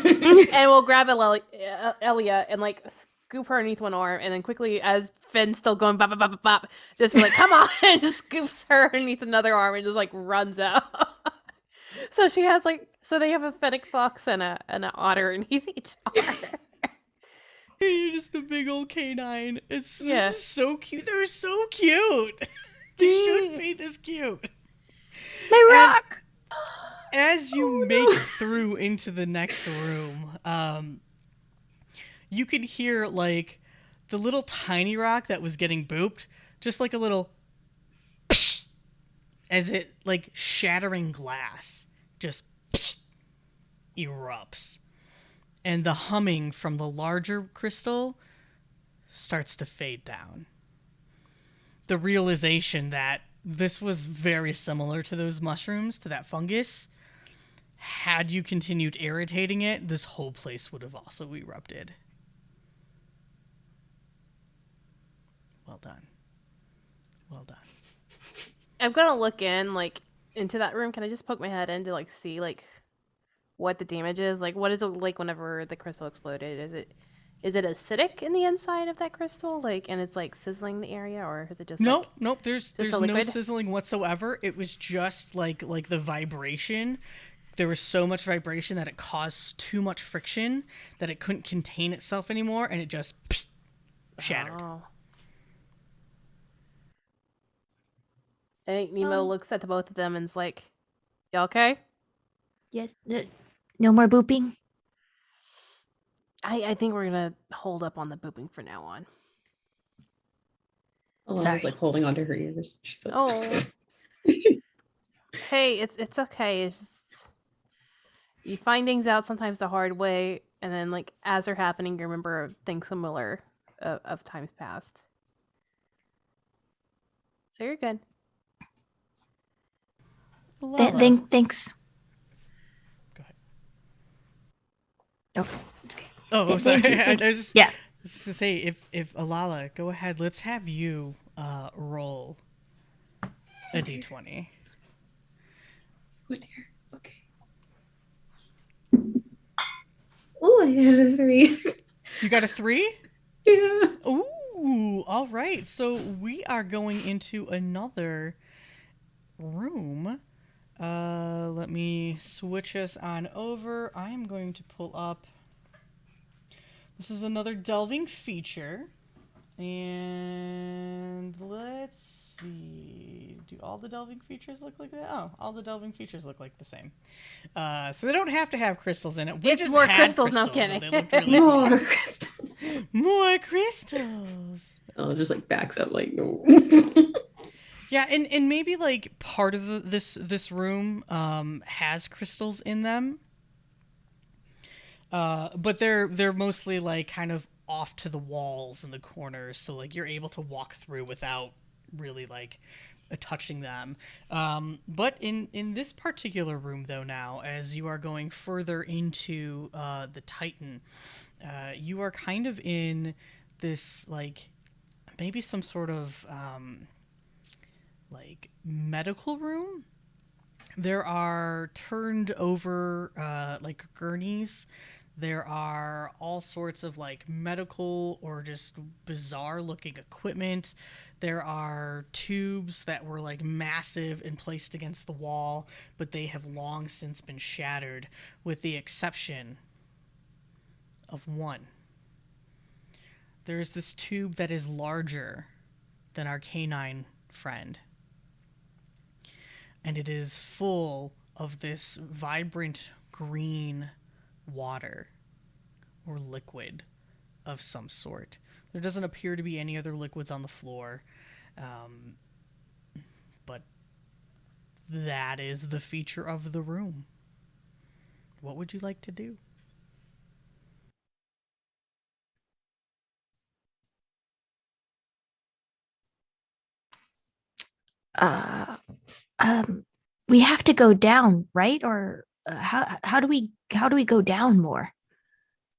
And we'll grab Elia and like scoop her underneath one arm and then quickly, as Finn's still going bop bop bop bop, bop, just be like, come on, and just scoops her underneath another arm and just like runs out. So she has so they have a fennec fox and an otter underneath each arm. You're just a big old canine. This is so cute. They're so cute. They shouldn't be this cute. My rock. As you make it through into the next room, you can hear like the little tiny rock that was getting booped, just like a little as it like shattering glass just erupts. And the humming from the larger crystal starts to fade down. The realization that this was very similar to those mushrooms, to that fungus. Had you continued irritating it, this whole place would have also erupted. Well done. Well done. I'm gonna look into that room. Can I just poke my head in to see what the damage is? Like, what is it like whenever the crystal exploded? Is it acidic in the inside of that crystal? And it's sizzling the area, or is it just Nope. There's a no liquid? sizzling whatsoever. It was just like the vibration. There was so much vibration that it caused too much friction that it couldn't contain itself anymore, and it just shattered. Oh. I think Nemo looks at the both of them and is like, "You okay?" Yes. No more booping. I think we're gonna hold up on the booping for now on. Alana was like holding onto her ears. She's like, Oh. Hey, it's okay. It's just you find things out sometimes the hard way, and then as they're happening, you remember things similar of times past. So you're good. Elalla. Thanks. Go ahead. Oh. Oh, sorry. Thank you. I was Yeah. just to say, if Elalla, go ahead. Let's have you roll a d20. oh dear. Okay. Oh, I got a 3. You got a 3? Yeah. Ooh, all right. So we are going into another room. Let me switch us on over. I am going to pull up. This is another delving feature. And let's see. Do all the delving features look like that? Oh, all the delving features look like the same. So they don't have to have crystals in it. We It's just more had crystals, no and kidding. They looked really cool. More crystal. More crystals. Oh, just like backs up like no. Yeah, and maybe part of this room has crystals in them. But they're mostly kind of off to the walls and the corners, so you're able to walk through without really touching them. But in this particular room though, now as you are going further into the Titan, you are kind of in this maybe some sort of medical room. There are turned over gurneys There are all sorts of like medical or just bizarre looking equipment. There are tubes that were like massive and placed against the wall, but they have long since been shattered, with the exception of one. There's this tube that is larger than our canine friend, and it is full of this vibrant green water or liquid of some sort. There doesn't appear to be any other liquids on the floor, but that is the feature of the room. What would you like to do? Uh, we have to go down, right? Or how do we go down more?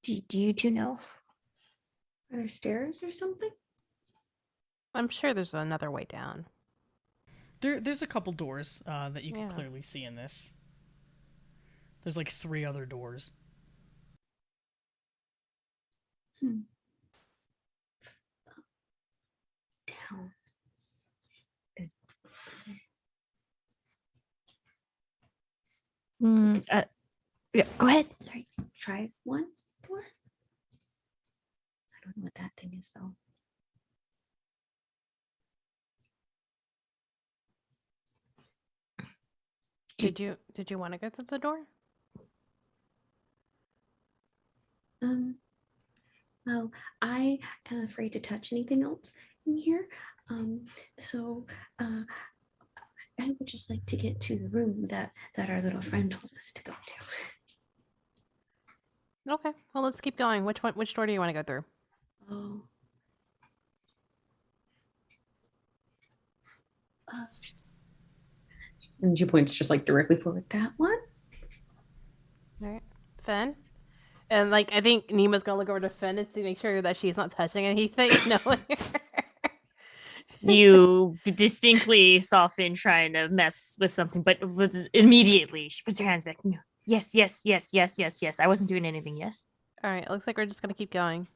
Do you two know? Are there stairs or something? I'm sure there's another way down. There's a couple doors that you can Yeah. clearly see in this. There's like 3 other doors. Down. Yeah, go ahead. Sorry. Try one door. I don't know what that thing is though. Did you want to go through the door? Well, I am afraid to touch anything else in here. So I would just like to get to the room that our little friend told us to go to. Okay. Well, let's keep going. Which door do you want to go through? Oh. And she points just like directly forward. That one? All right. Finn? And like I think Nemo's gonna look over to Finn and see make sure that she's not touching anything. No. You distinctly saw Finn trying to mess with something, but immediately she puts her hands back. No. Yes. I wasn't doing anything. Yes. All right. It looks like we're just gonna keep going.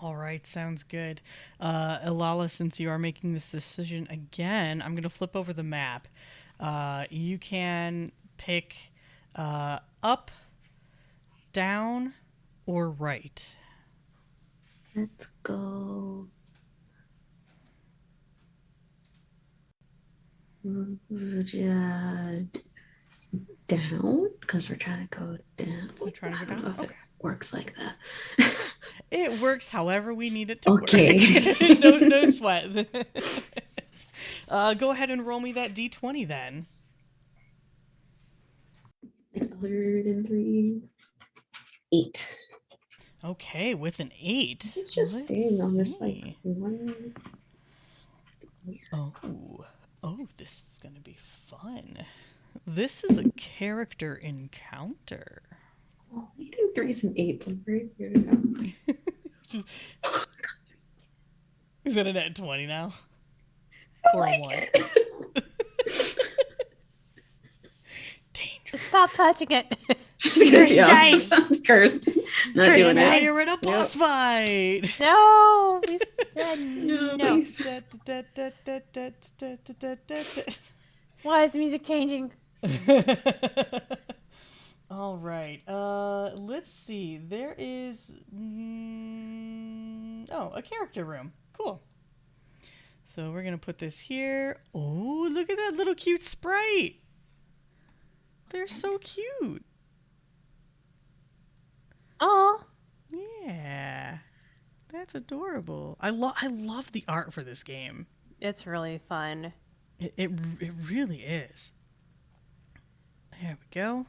All right, sounds good. Elalla, since you are making this decision again, I'm going to flip over the map. You can pick up, down, or right. Let's go. Down, because we're trying to go down. We're trying to go I don't down? know if Okay. it works like that. It works however we need it to Okay. work. No sweat. Go ahead and roll me that d20 then. 103. 8. Okay, with an 8. It's just staying on this like see. one. Oh, this is gonna be fun. This is a character encounter. Oh, we do 3s and 8s. I'm very weird now. Is it a net 20 now? Or a 1? Dangerous. Stop touching it. Cursed dice. Cursed. Not Cursed doing dice. it. You're in a boss fight. No, we said No, no. please. Why is the music changing? All right. Let's see. There is a character room. Cool. So we're gonna put this here. Oh, look at that little cute sprite. They're so cute. Oh, Yeah, that's adorable. I love the art for this game. it's really fun. It really is. There we go.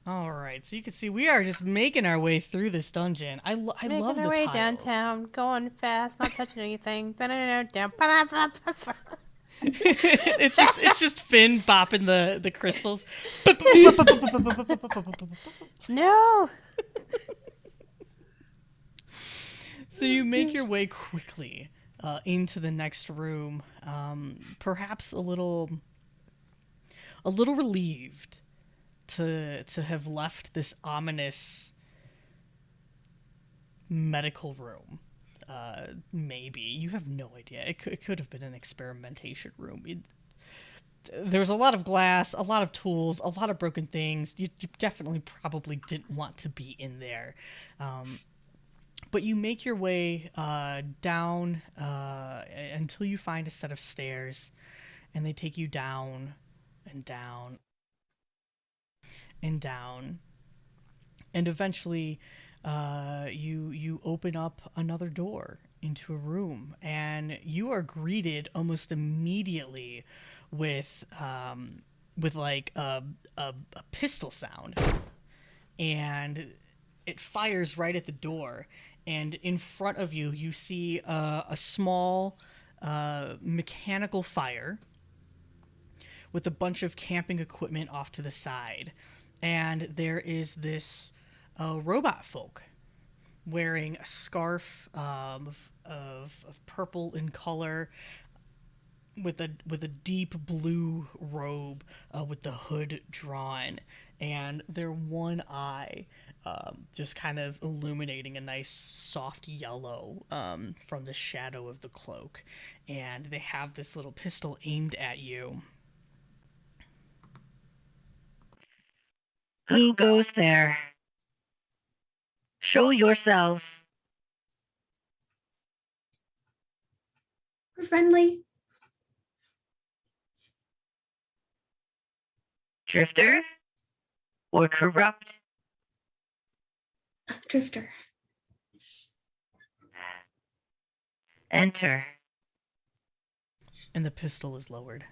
All right, so you can see we are just making our way through this dungeon. I love Making the our way tiles. downtown, going fast, not touching anything. it's just Finn bopping the crystals. No. So you make your way quickly into the next room, perhaps a little relieved to have left this ominous medical room. Maybe. You have no idea. It could have been an experimentation room. There was a lot of glass, a lot of tools, a lot of broken things. You definitely probably didn't want to be in there. But you make your way down until you find a set of stairs, and they take you down and down and down. And eventually, you open up another door into a room, and you are greeted almost immediately with like a pistol sound, and it fires right at the door. And in front of you, you see a small mechanical fire with a bunch of camping equipment off to the side, and there is this robot folk wearing a scarf of purple in color, with a deep blue robe with the hood drawn, and their one eye just kind of illuminating a nice soft yellow from the shadow of the cloak, and they have this little pistol aimed at you. Who goes there? Show yourselves. We're friendly. Drifter? Or corrupt? Drifter. Enter. And the pistol is lowered.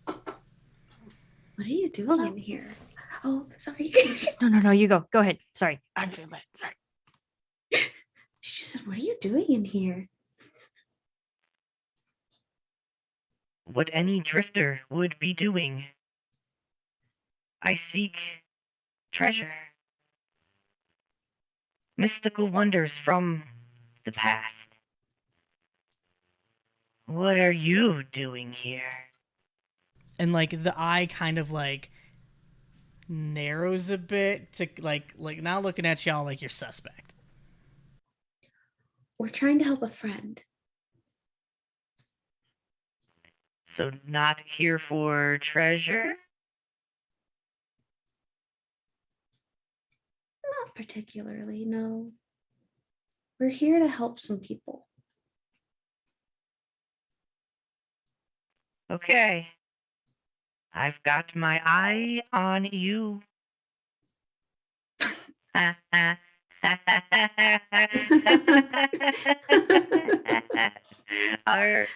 What are you doing in here? Oh, sorry. No, you go. Go ahead. Sorry. I'm feeling bad. Sorry. She just said, "What are you doing in here?" What any drifter would be doing. I seek treasure. Mystical wonders from the past. What are you doing here? And like the eye kind of like narrows a bit to like now looking at y'all like you're suspect. We're trying to help a friend. So not here for treasure? Not particularly, no. We're here to help some people. Okay. I've got my eye on you. Arr.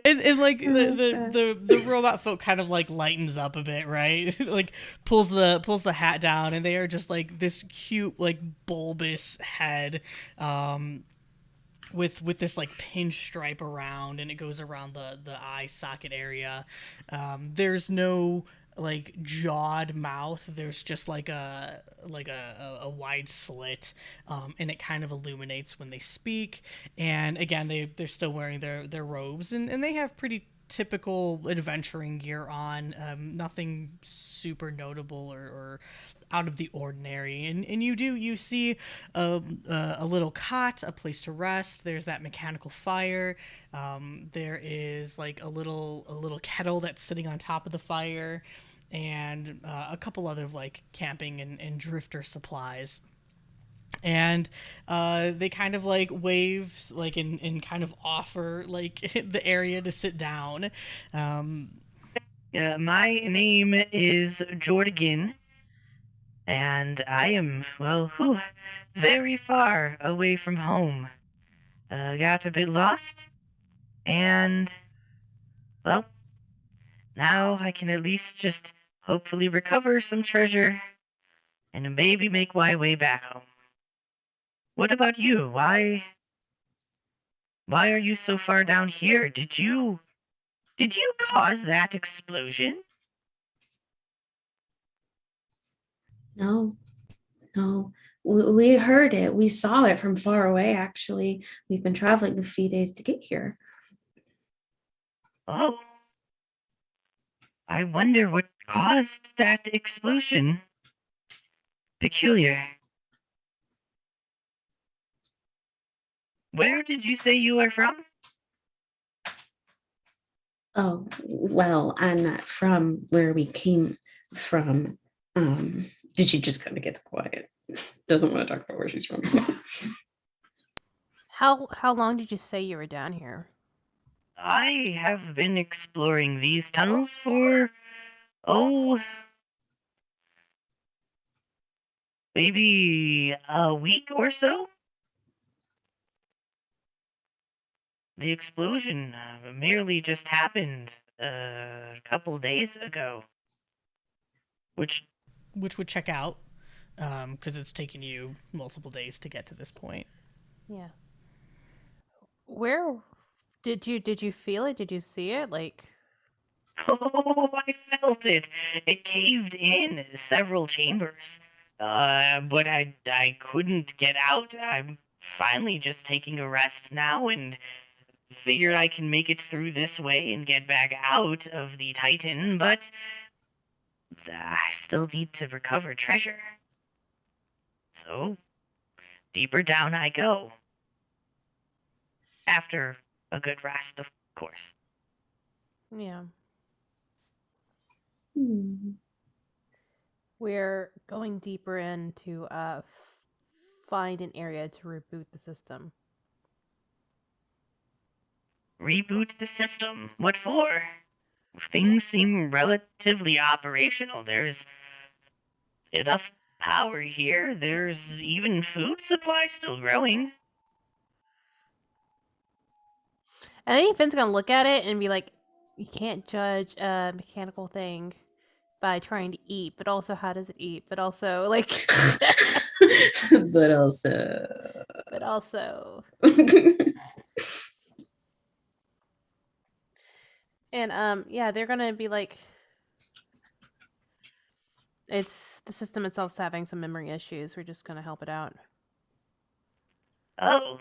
And like the robot folk kind of like lightens up a bit, right? Like pulls the hat down, and they are just like this cute like bulbous head, with this like pinstripe around, and it goes around the eye socket area. There's no like jawed mouth. There's just like a wide slit, and it kind of illuminates when they speak. And again, they're still wearing their robes, and they have pretty typical adventuring gear on. Nothing super notable or out of the ordinary. And you see a little cot, a place to rest. There's that mechanical fire. There is like a little kettle that's sitting on top of the fire, and a couple other like camping and drifter supplies. And they kind of like wave like and kind of offer like the area to sit down. My name is Jordan, and I am, well, very far away from home. Got a bit lost, and, well, now I can at least just hopefully recover some treasure and maybe make my way back home. What about you? Why are you so far down here? Did you cause that explosion? No, no. We heard it. We saw it from far away, actually. We've been traveling a few days to get here. Oh. I wonder what caused that explosion. peculiar. Where did you say you are from? Oh, well, I'm not from where we came from. Did she just kind of gets quiet? Doesn't want to talk about where she's from. How long did you say you were down here? I have been exploring these tunnels for, oh, maybe a week or so? The explosion merely just happened a couple days ago. Which, Which would check out, because it's taken you multiple days to get to this point. Yeah. Where did you feel it? Did you see it? Like, oh, I felt it. It caved in several chambers. But I couldn't get out. I'm finally just taking a rest now and figure I can make it through this way and get back out of the Titan, but I still need to recover treasure. So, deeper down I go. After a good rest, of course. yeah. Hmm. We're going deeper in to find an area to reboot the system. Reboot the system? What for? Things seem relatively operational. There's enough power here. There's even food supply still growing. And I think Finn's gonna look at it and be like, "You can't judge a mechanical thing by trying to eat, but also how does it eat? But also like, But also, but also." And yeah, they're gonna be like, it's the system itself's having some memory issues. We're just gonna help it out. Oh.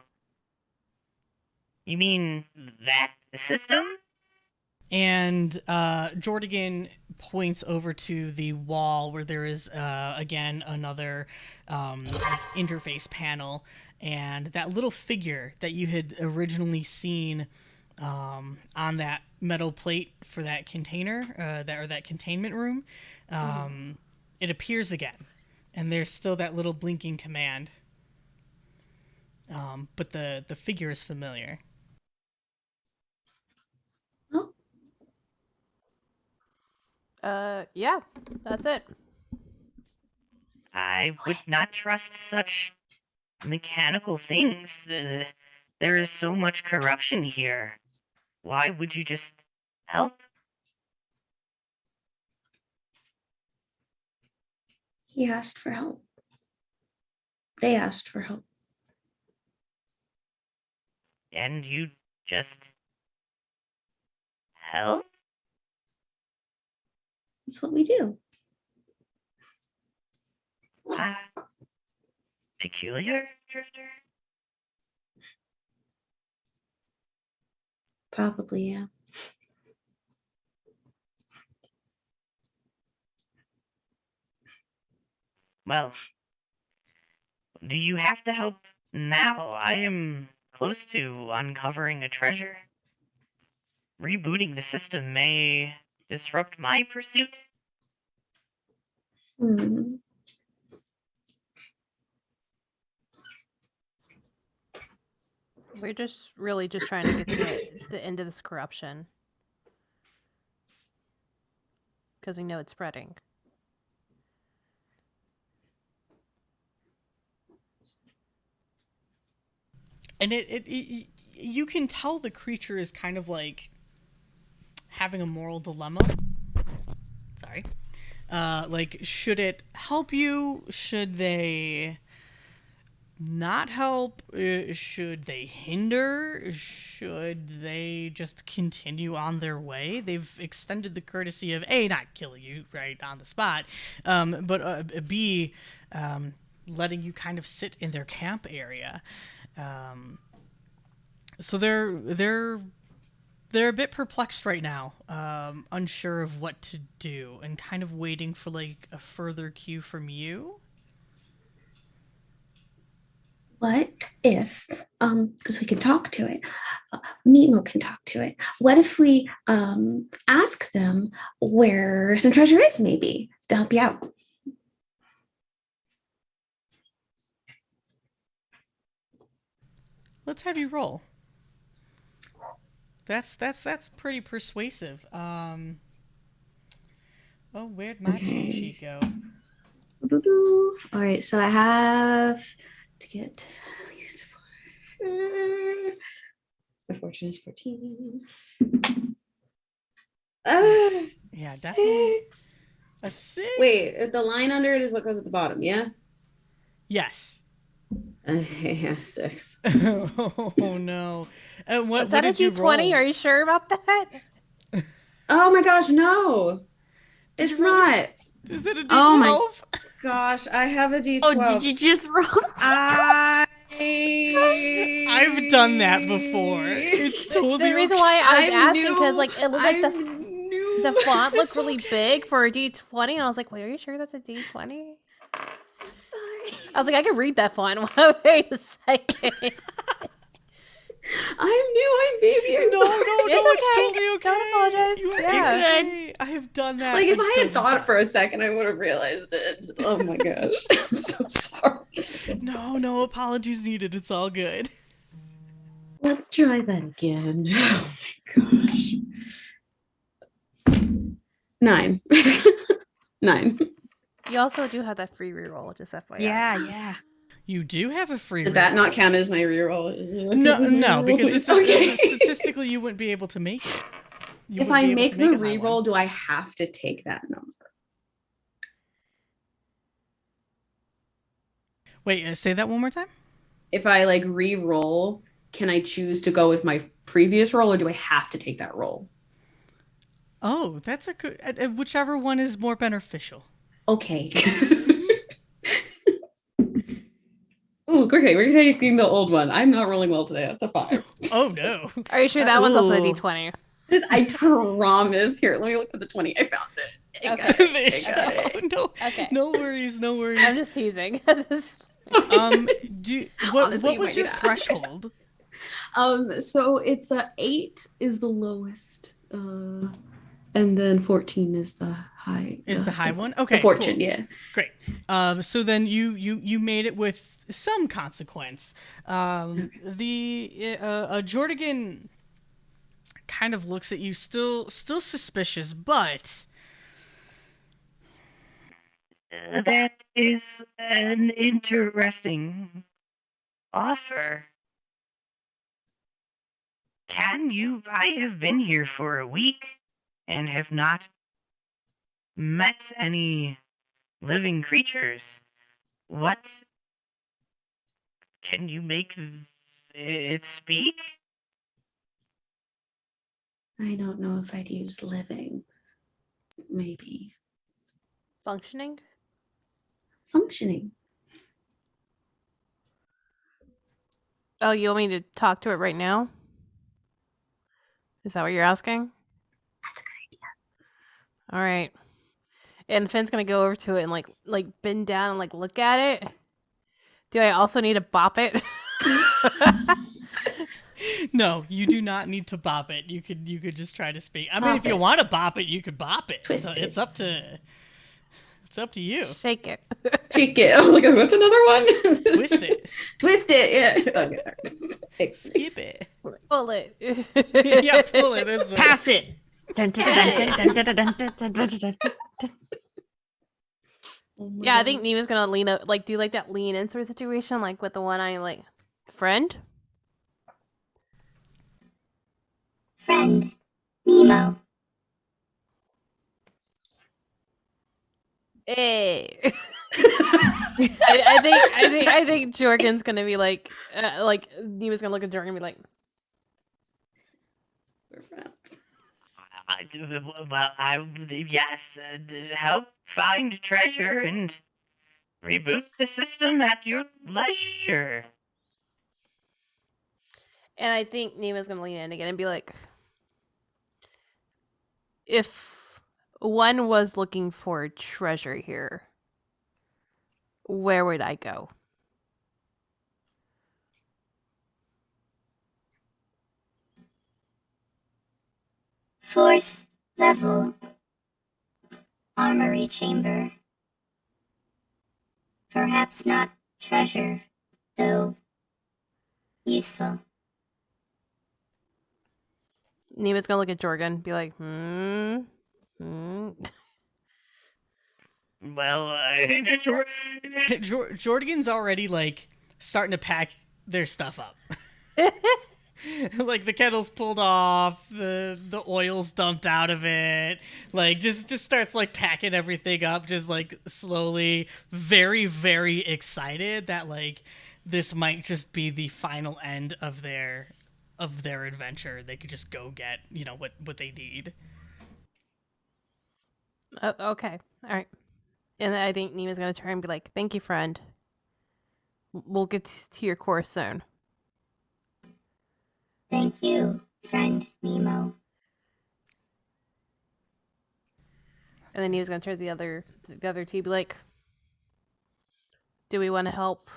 You mean that system? And Jordigan points over to the wall where there is, again, another like interface panel. And that little figure that you had originally seen on that metal plate for that container, that containment room, it appears again. And there's still that little blinking command. But the figure is familiar. oh, Yeah, that's it. I would not trust such mechanical things. There is so much corruption here. Why would you just help? he asked for help. They asked for help. And you just help? That's what we do. Ah, peculiar, Drifter? Probably, yeah. Well, do you have to help now? I am close to uncovering a treasure. Rebooting the system may disrupt my pursuit. Hmm. We're just really just trying to get to the end of this corruption because we know it's spreading. And it you can tell the creature is kind of like having a moral dilemma. Sorry. Like, should it help you? Should they not help? Should they hinder? Should they just continue on their way? They've extended the courtesy of A, not killing you right on the spot, but B, letting you kind of sit in their camp area. So they're a bit perplexed right now, unsure of what to do, and kind of waiting for like a further cue from you. what if, because we can talk to it, Nemo can talk to it. What if we ask them where some treasure is, maybe, to help you out? Let's have you roll. That's pretty persuasive. Oh, where'd my cheat sheet go? All right, so I have to get at least 4. My fortune is 14. Yeah, definitely 6. a 6. Wait, the line under it is what goes at the bottom, yeah? Yes. Yeah, 6. Oh no. What Was that a did you D20? roll? Are you sure about that? Oh my gosh, no. Did It's you roll not. Is that a D12? Oh my gosh, I have a D12. Oh, did you just roll? I've I've done that before. It's totally The reason why I was I'm asking because new. like it looked like I'm new. the font looked It's really okay. big for a D20, and I was like, wait, are you sure that's a D20? I'm sorry. I was like, I can read that font. Wait a second. I'm new. I'm baby. I'm No, sorry. It's totally okay. Don't apologize. You are Yeah. okay. I have done that. Like if a I had dozen thought times. for a second, I would have realized it. Oh my gosh. I'm so sorry. No apologies needed. It's all good. Let's try that again. Oh my gosh. 9. 9. You also do have that free reroll, just FYI. Yeah. You do have a free. Did that reroll. not count as my reroll? No, because Please. it's statistically you wouldn't be able to make it. You If wouldn't I be able make to the a high one. reroll, do I have to take that number? Wait, say that one more time. If I like re-roll, can I choose to go with my previous roll, or do I have to take that roll? Oh, that's a good. Whichever one is more beneficial. Okay. Ooh, okay, we're taking the old one. I'm not rolling well today. That's a 5. Oh no. Are you sure that one's also a Ooh. D20? This I promise. Here, let me look at the 20. I found it. I got Okay. it. I got it. No, Okay. no worries. I'm just teasing. What Honestly, you was might your need to ask. threshold? So it's 8 is the lowest, and then 14 is the high. Is the high one? Okay, The fortune, cool. yeah. Great. So then you made it with some consequence. The Jordigan kind of looks at you, still suspicious, but That is an interesting offer. I have been here for a week and have not met any living creatures. What? Can you make it speak? I don't know if I'd use living. Maybe Functioning? functioning. Oh, you want me to talk to it right now? Is that what you're asking? That's a good idea. All right. And Finn's gonna go over to it and like bend down and like look at it. Do I also need to bop it? no, you do not need to bop it. You could just try to speak. I mean, Bop if you it. want to bop it, you could bop it. Twist it. It's up to you. Shake it. Shake it. I was like, what's another one? Twist it. Twist it. Yeah. Okay, sorry. Skip it. Pull it. Yeah, pull it. That's it. Pass it. Dun, dun, dun, dun, dun, dun, dun, dun, dun, dun, dun, dun. Oh my Yeah, I think gosh. Nemo's gonna lean up, like do like that lean in sort of situation, like with the one eye, like friend. Friend, Nemo. Hey. I think Jorgen's gonna be like Nemo's gonna look at Jorgen and be like, We're friends. Yes, help find treasure and reboot the system at your leisure. and I think Nemo's gonna lean in again and be like, if one was looking for treasure here, where would I go? 4th level armory chamber. Perhaps not treasure, though useful. Nemo's gonna look at Jorgen and be like, hmm. Well, Jordan's already like starting to pack their stuff up. Like the kettle's pulled off, the oil's dumped out of it. Like just starts like packing everything up, just like slowly, very very excited that like this might just be the final end of their adventure. They could just go get what they need. Oh, okay. All right. And I think Nemo's gonna turn and be like, "Thank you, friend. We'll get to your course soon." Thank you, friend Nemo. And then Nemo's gonna turn to the other two, be like, "Do we want to help,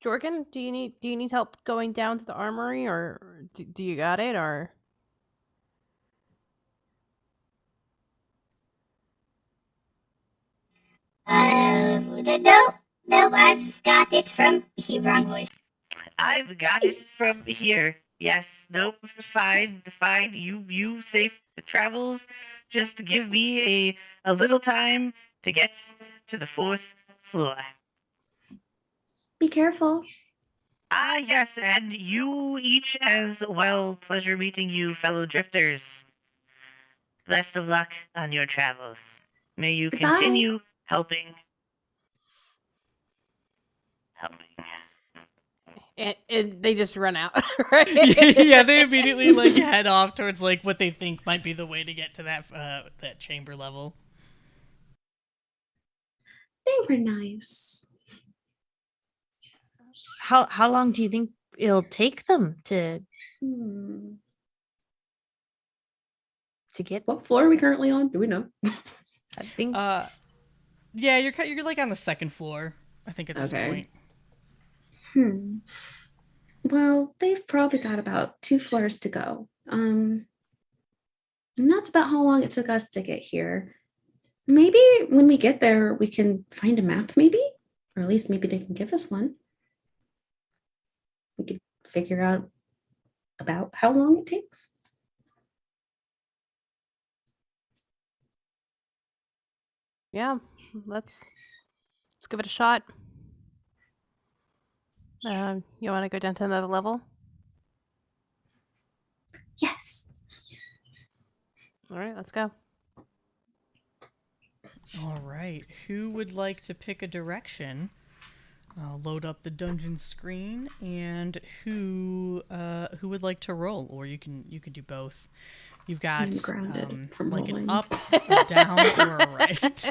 Jorgen? Do you need help going down to the armory, or do you got it, or?" No, I've got it from wrong voice. I've got it from here. Yes, nope, fine. You safe travels. Just give me a little time to get to the 4th floor. Be careful. Ah, yes, and you each as well. Pleasure meeting you, fellow drifters. Best of luck on your travels. May you Goodbye. continue helping. And they just run out, right? Yeah, they immediately like head off towards like what they think might be the way to get to that chamber level. They were nice. How long do you think it'll take them to Hmm. get? What floor are we currently on? Do we know? I think Yeah, you're like on the 2nd floor, I think at this point. Well, they've probably got about 2 floors to go. And that's about how long it took us to get here. Maybe when we get there, we can find a map, maybe? Or at least maybe they can give us one. We could figure out about how long it takes. Yeah, let's give it a shot. You want to go down to another level? Yes. All right, let's go. All right, who would like to pick a direction? I'll load up the dungeon screen, and who would like to roll, or you can do both. You've got I'm grounded from like rolling. an up, a down, or a right.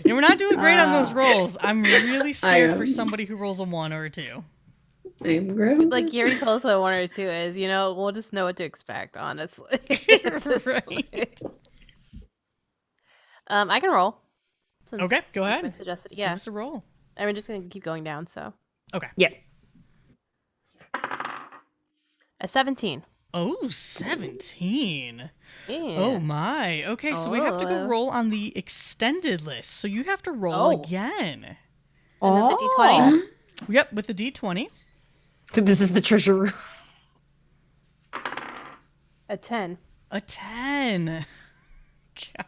And we're not doing great on those rolls. I'm really scared for somebody who rolls a 1 or a 2. I'm grounded. Like Gary told us what 1 or 2 is, we'll just know what to expect, honestly. Right. I can roll. Okay, go ahead. I suggested, Give yeah. us a roll. I'm just gonna keep going down. So Okay. Yeah. a 17. Oh, 17. Yeah. Oh my. Okay, so we have to go roll on the extended list. So you have to roll again. And then the D20. Yep, with the D20. So this is the treasure room. A 10. A 10. God.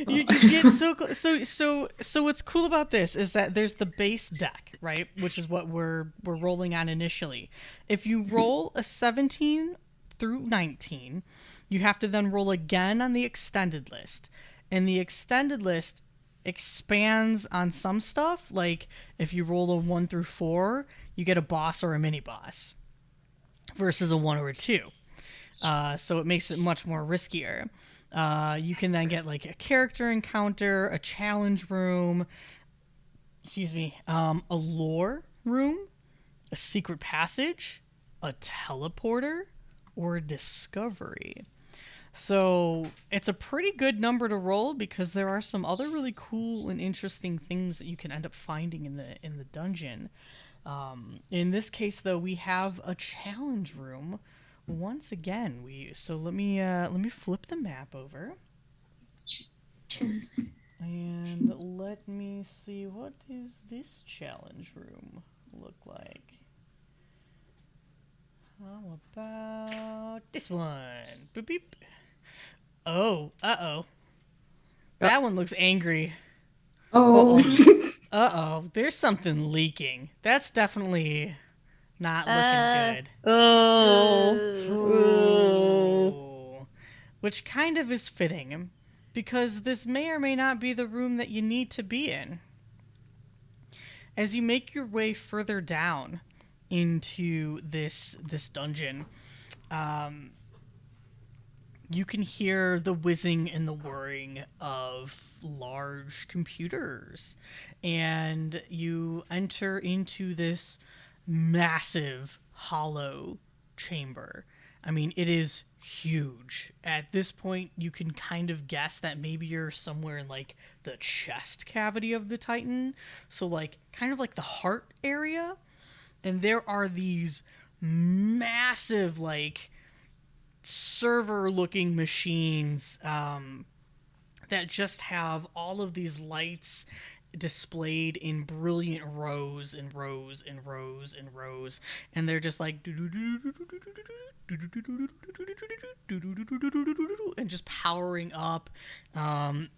You get so what's cool about this is that there's the base deck, right? Which is what we're rolling on initially. If you roll a 17 through 19, you have to then roll again on the extended list. And the extended list expands on some stuff, like if you roll a 1 through 4, you get a boss or a mini boss versus a 1 or a 2. So it makes it much more riskier. You can then get like a character encounter, a challenge room, a lore room, a secret passage, a teleporter, or a discovery. So it's a pretty good number to roll because there are some other really cool and interesting things that you can end up finding in the dungeon. In this case, though, we have a challenge room, once again, let me flip the map over. Sure. And let me see, what is this challenge room look like? How about this one? Boop beep. Oh, uh-oh. That one looks angry. Oh. Uh-oh, there's something leaking. That's definitely not looking good. Oh. Ooh. Which kind of is fitting, because this may or may not be the room that you need to be in. As you make your way further down into this dungeon, you can hear the whizzing and the whirring of large computers, and you enter into this massive hollow chamber. I mean, it is huge. At this point, you can kind of guess that maybe you're somewhere in like the chest cavity of the Titan. So like kind of like the heart area. And there are these massive like server looking machines that just have all of these lights displayed in brilliant rows and rows and rows and rows, and they're just like and just powering up.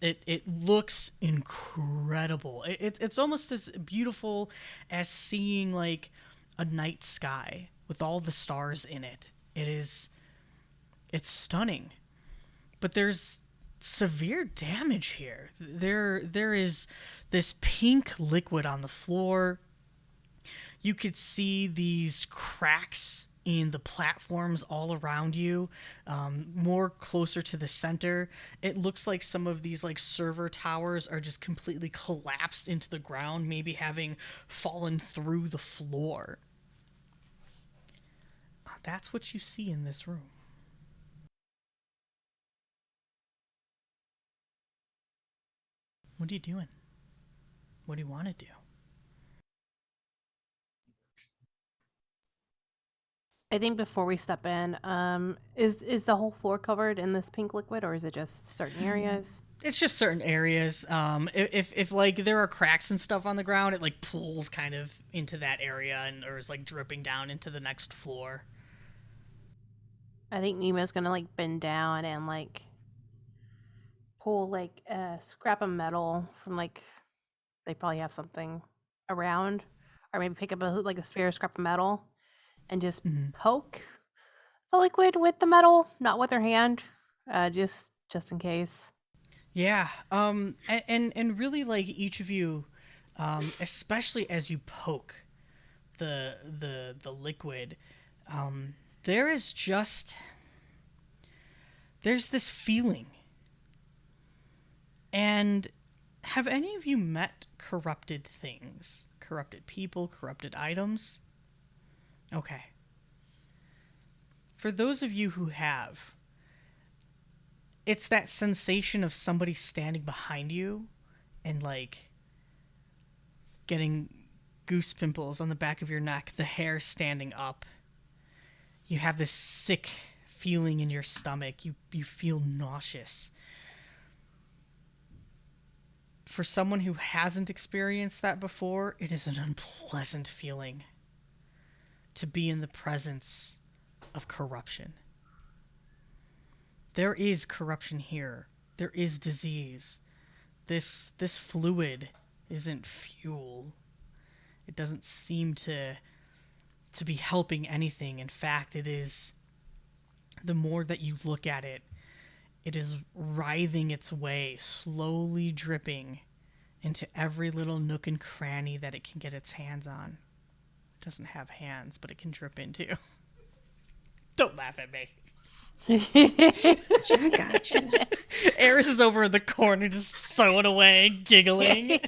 It looks incredible. It's almost as beautiful as seeing like a night sky with all the stars in it. It's stunning, but there's severe damage here. There is this pink liquid on the floor. You could see these cracks in the platforms all around you, more closer to the center. It looks like some of these like server towers are just completely collapsed into the ground, maybe having fallen through the floor. That's what you see in this room. What are you doing? What do you want to do? I think before we step in, is the whole floor covered in this pink liquid, or is it just certain areas? It's just certain areas. If like there are cracks and stuff on the ground, it like pulls kind of into that area and or is like dripping down into the next floor. I think Nemo's gonna like bend down and like pull like a scrap of metal from like they probably have something around, or maybe pick up a spare scrap of metal and just poke the liquid with the metal, not with her hand, just in case. Yeah. And really like each of you, especially as you poke the liquid, there's this feeling. And have any of you met corrupted things? Corrupted people, corrupted items? Okay. For those of you who have, it's that sensation of somebody standing behind you and like getting goose pimples on the back of your neck, the hair standing up. You have this sick feeling in your stomach. You feel nauseous. For someone who hasn't experienced that before, it is an unpleasant feeling to be in the presence of corruption. There is corruption here. There is disease. This fluid isn't fuel. It doesn't seem to be helping anything. In fact, it is, the more that you look at it, it is writhing its way, slowly dripping into every little nook and cranny that it can get its hands on. It doesn't have hands, but it can drip into. Don't laugh at me. I gotcha. Eris is over in the corner just sewing away, giggling.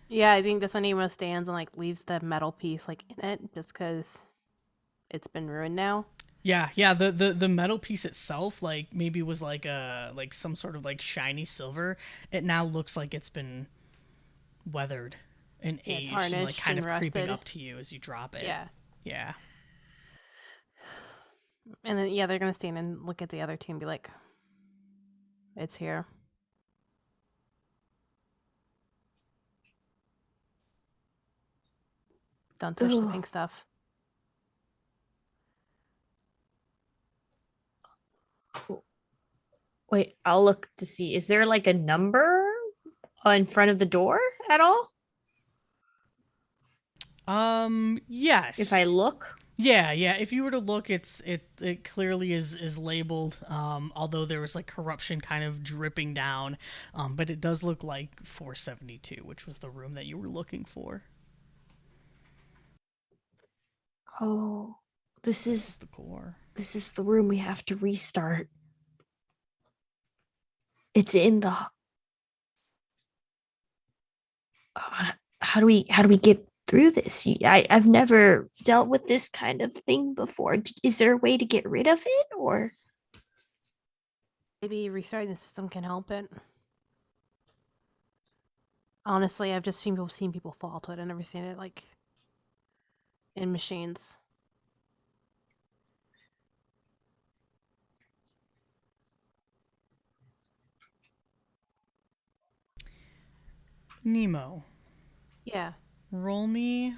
Yeah, I think that's when Nemo stands and like leaves the metal piece like in it, just because it's been ruined now. Yeah. The metal piece itself, like maybe was like some sort of like shiny silver. It now looks like it's been weathered and Yeah, aged and like tarnished kind of and creeping rusted. up to you as you drop it. Yeah. Yeah. And then, they're going to stand and look at the other two and be like, it's here. Don't touch the Ugh. pink stuff. Wait, I'll look to see. Is there like a number in front of the door at all? Yes. If I look? Yeah. If you were to look, it clearly is labeled. Although there was like corruption kind of dripping down. But it does look like 472, which was the room that you were looking for. Oh, this This is the core. this is the room we have to restart. It's in the how do we get through this? I've never dealt with this kind of thing before. Is there a way to get rid of it, or Maybe restarting the system can help it. Honestly, I've just seen people fall to it. I've never seen it like in machines. Nemo, Yeah. roll me.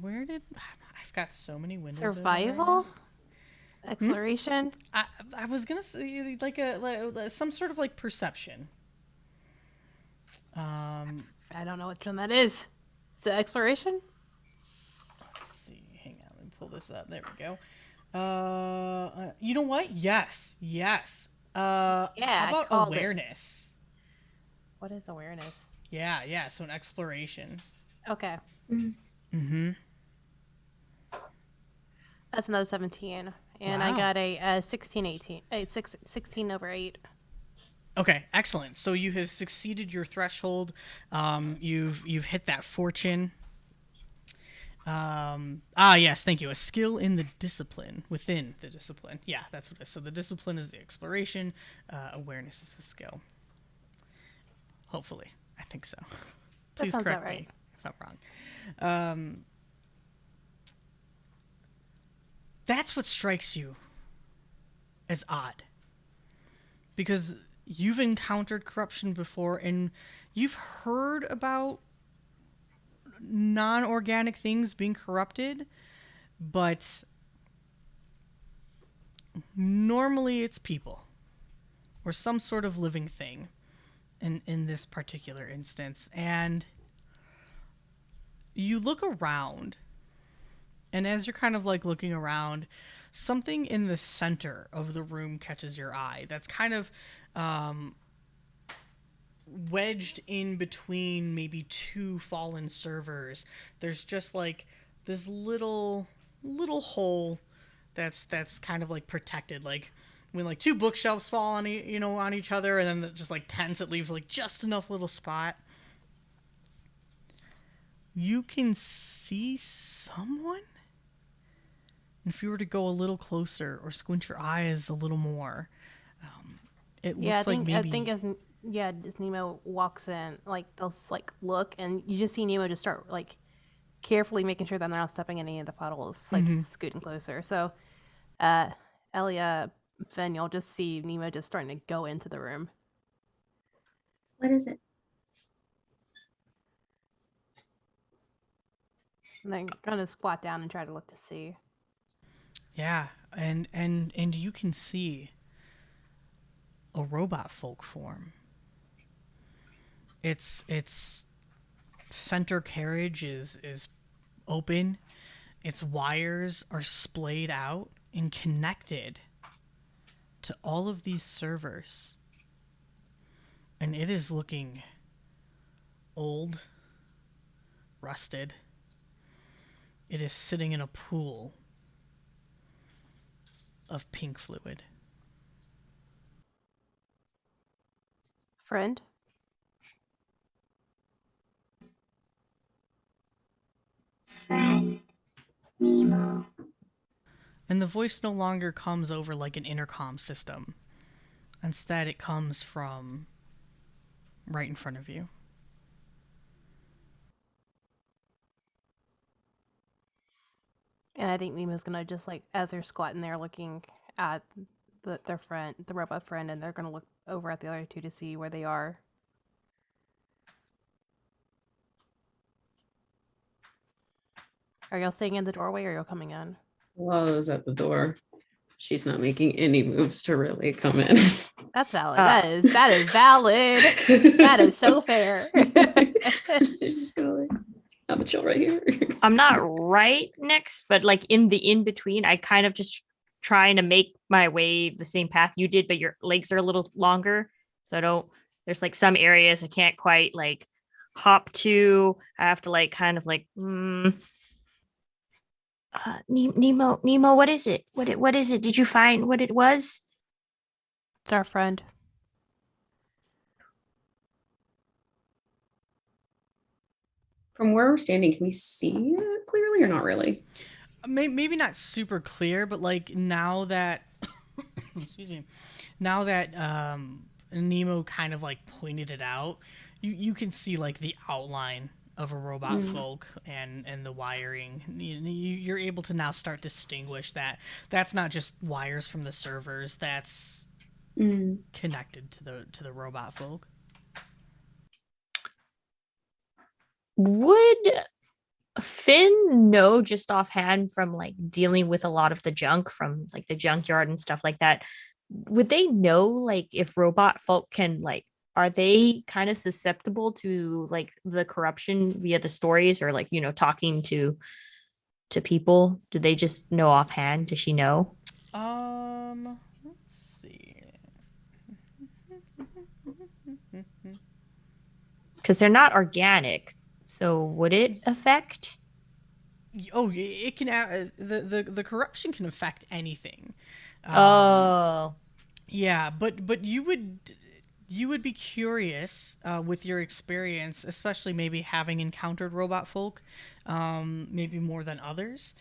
Where did I've got so many windows open right Survival? now. Exploration? I was gonna say like some sort of like perception. I don't know which one that is. Is it exploration? Let's see. Hang on, let me pull this up. There we go. You know what? Yes. Yeah, How I about called it. awareness? What is awareness? Yeah. So an exploration. Okay. Mm-hmm. That's another 17. And I Wow. got a 16 over 8. Okay, excellent. So you have succeeded your threshold. You've hit that fortune. Yes, thank you. A skill in the discipline, within the discipline. Yeah, that's what it is. So the discipline is the exploration. Awareness is the skill. Hopefully, I think so. Please sounds correct about right. me if I'm wrong. That's what strikes you as odd, because you've encountered corruption before, and you've heard about non-organic things being corrupted, but normally it's people or some sort of living thing in this particular instance. And you look around, and as you're kind of like looking around, something in the center of the room catches your eye that's kind of wedged in between maybe two fallen servers. There's just like this little hole that's kind of like protected, like when like two bookshelves fall on on each other, and then just like tense, it leaves like just enough little spot. You can see someone. If you were to go a little closer or squint your eyes a little more, it Yeah, looks like maybe. I think as Nemo walks in, like they'll just, like look, and you just see Nemo just start like carefully making sure that they're not stepping in any of the puddles, like scooting closer. So, Elia, Finn, you'll just see Nemo just starting to go into the room. What is it? And they're gonna squat down and try to look to see. Yeah, and you can see a robot folk form. Its center carriage is open. Its wires are splayed out and connected to all of these servers. And it is looking old, rusted. It is sitting in a pool of pink fluid. Friend? Friend Nemo. And the voice no longer comes over like an intercom system. Instead, it comes from right in front of you. And I think Nemo's gonna just like, as they're squatting there looking at their friend, the robot friend, and they're gonna look over at the other two to see where they are. Are y'all staying in the doorway or are y'all coming in? Lala's at the door. She's not making any moves to really come in. That's valid. That is valid. That is so fair. She's just gonna like, I'm gonna chill right here. I'm not right next, but like in the in between, I kind of just trying to make my way the same path you did, but your legs are a little longer. So I don't, there's like some areas I can't quite like hop to. I have to like kind of like, Nemo, what is it? What is it? Did you find what it was? It's our friend. From where we're standing, can we see it clearly or not really? Maybe not super clear, but like now that, excuse me, now that Nemo kind of like pointed it out, you can see like the outline of a robot folk and the wiring. You're able to now start distinguish that that's not just wires from the servers. That's connected to the robot folk. Would Finn know just offhand from like dealing with a lot of the junk from like the junkyard and stuff like that? Would they know like if robot folk can like, are they kind of susceptible to like the corruption via the stories or like, talking to people? Do they just know offhand? Does she know? Let's see. Because they're not organic. So would it affect? Oh, it can. The corruption can affect anything. Oh, Yeah, but you would be curious with your experience, especially maybe having encountered robot folk, maybe more than others.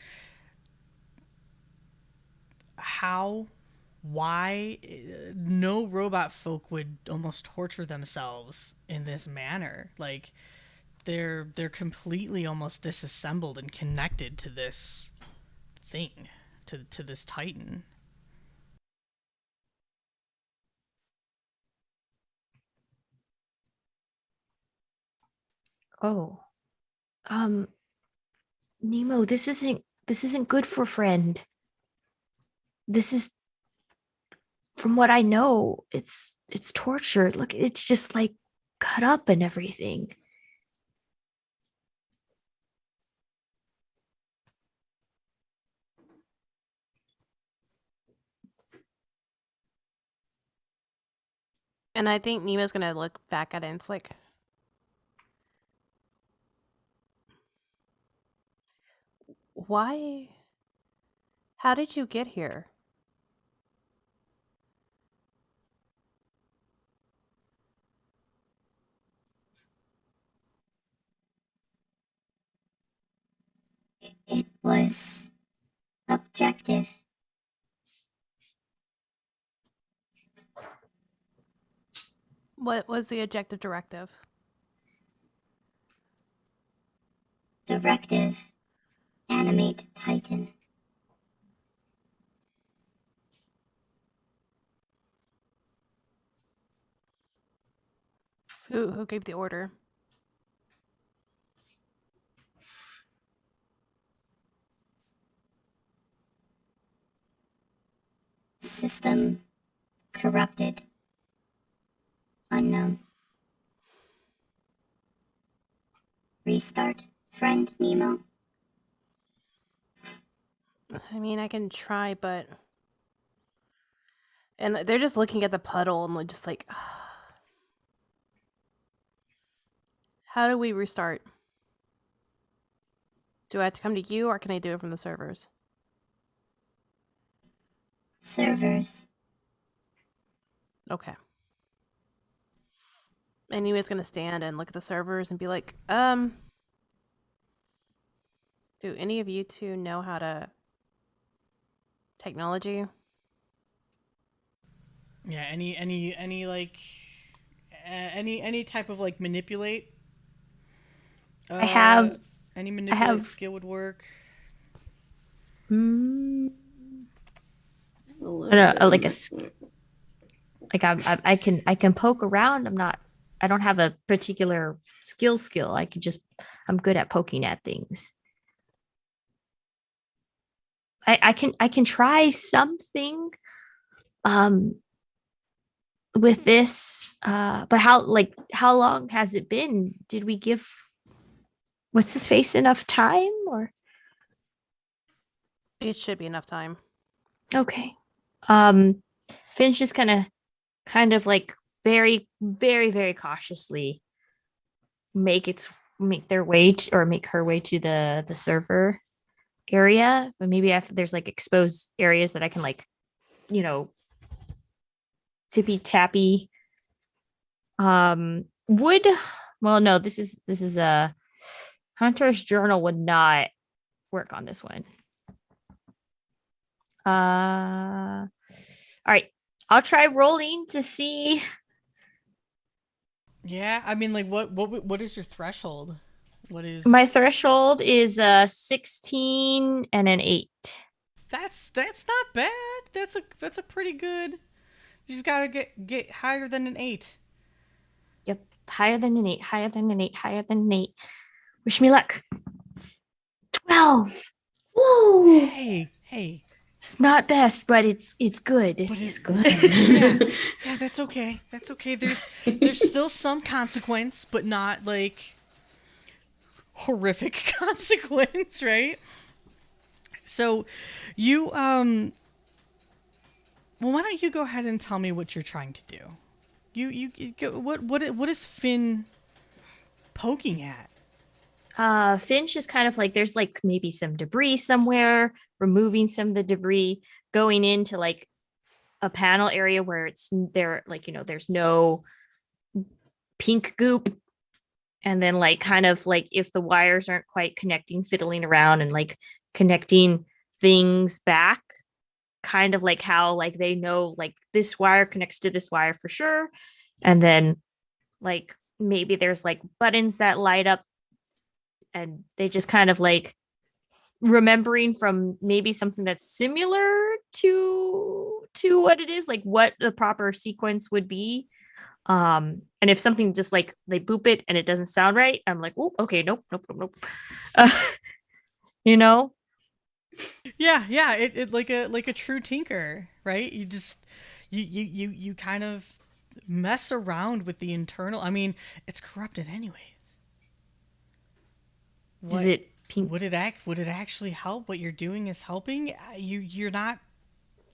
Why no robot folk would almost torture themselves in this manner? Like they're completely almost disassembled and connected to this thing, to this Titan. oh, um, Nemo, this isn't good for friend. This is, from what I know, it's torture. Look, it's just like cut up and everything. And I think Nemo's gonna look back at it and it's like, why? How did you get here? It was objective. What was the objective directive? Directive. Animate Titan. Who gave the order? System corrupted. Unknown. Restart. Friend Nemo. I mean, I can try, but... And they're just looking at the puddle and just like... How do we restart? Do I have to come to you, or can I do it from the servers? Servers. Okay. Anyways, gonna stand and look at the servers and be like, do any of you two know how to technology? Yeah. Any like any type of like manipulate. I Uh, have any I manipulate have skill would work. mm, A I little don't bit know, of like movement. like I can poke around. I don't have a particular skill. I'm good at poking at things. I can try something um with this but how long has it been? Did we give what's his face enough time or It should be enough time. okay. Um Finn's just kind of like very, very, very cautiously make their way to, or make her way to the server area. But maybe if there's like exposed areas that I can like, you know, tippy tappy. Would well no, this is a Hunter's Journal would not work on this one. All right. I'll try rolling to see. Yeah. I mean, like, what is your threshold? What My is threshold is 16 and an 8. that's not bad. That's a pretty good. You just gotta get higher than an 8. Yep. Higher than an 8, higher than an 8, higher than an 8. Wish me luck. 12. Whoa, Hey. It's not best, but it's good. But it's it's good. yeah. That's okay. That's okay. There's still some consequence, but not like horrific consequence, right? So, you well, why don't you go ahead and tell me what you're trying to do? You go, what is Finn poking at? Finch is kind of like there's like maybe some debris somewhere, removing some of the debris, going into like a panel area where it's there, like, there's no pink goop. And then like kind of like if the wires aren't quite connecting, fiddling around and like connecting things back, kind of like how like they know like this wire connects to this wire for sure. And then like maybe there's like buttons that light up, and they just kind of like remembering from maybe something that's similar to what it is, like what the proper sequence would be. And if something just like they boop it and it doesn't sound right, I'm like, oh, okay, nope. uh, you know Yeah. It like a true tinker, right? You just you kind of mess around with the internal. I mean, it's corrupted anyways. does What it pink? would it actually help? What you're doing is helping. You're not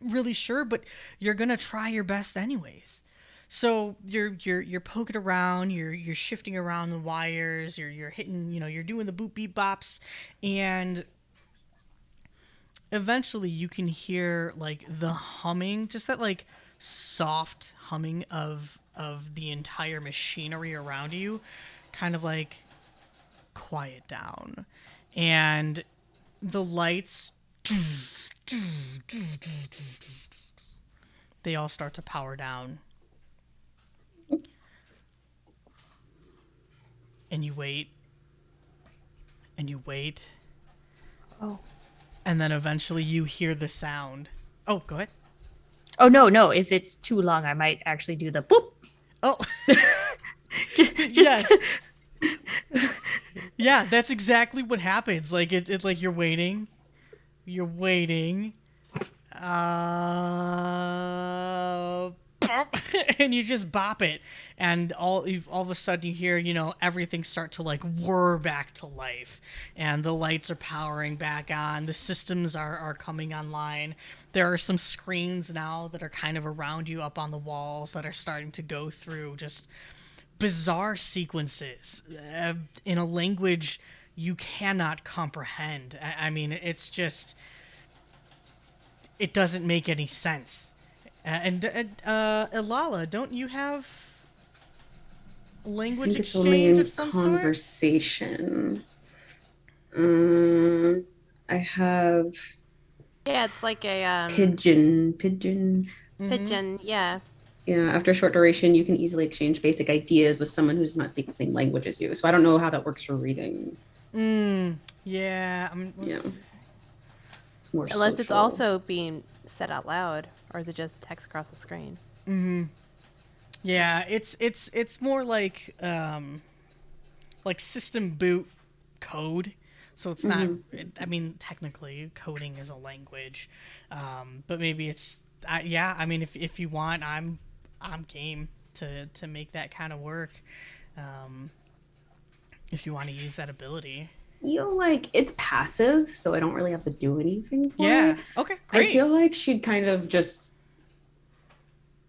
really sure, but you're gonna try your best anyways. So you're poking around, you're shifting around the wires, you're hitting, you're doing the boop beep bops, and eventually you can hear like the humming, just that like soft humming of the entire machinery around you, kind of like quiet down, and the lights they all start to power down, and you wait and you wait, Oh, and then eventually you hear the sound. Oh, go ahead. oh no, if it's too long I might actually do the boop. Oh, Just yes. Yeah, that's exactly what happens. Like it's like you're waiting, and you just bop it, and all of a sudden you hear everything start to like whir back to life, and the lights are powering back on, the systems are coming online. There are some screens now that are kind of around you up on the walls that are starting to go through just bizarre sequences in a language you cannot comprehend. I mean, it's just it doesn't make any sense. Elalla, don't you have I language think it's only exchange of in some sort? conversation. I have Yeah, it's like a pigeon. Mm-hmm. pigeon. Yeah. Yeah, after a short duration, you can easily exchange basic ideas with someone who's not speaking the same language as you. So I don't know how that works for reading. Yeah. Yeah, it's more Unless it's social. also being said out loud, or is it just text across the screen? Yeah, it's more like system boot code. So it's not. I mean, technically, coding is a language, but maybe it's. Yeah, I mean, if you want, I'm game to make that kind of work. If you want to use that ability. Feel like it's passive, so I don't really have to do anything for Yeah. it. Okay. I Great. feel like she'd kind of just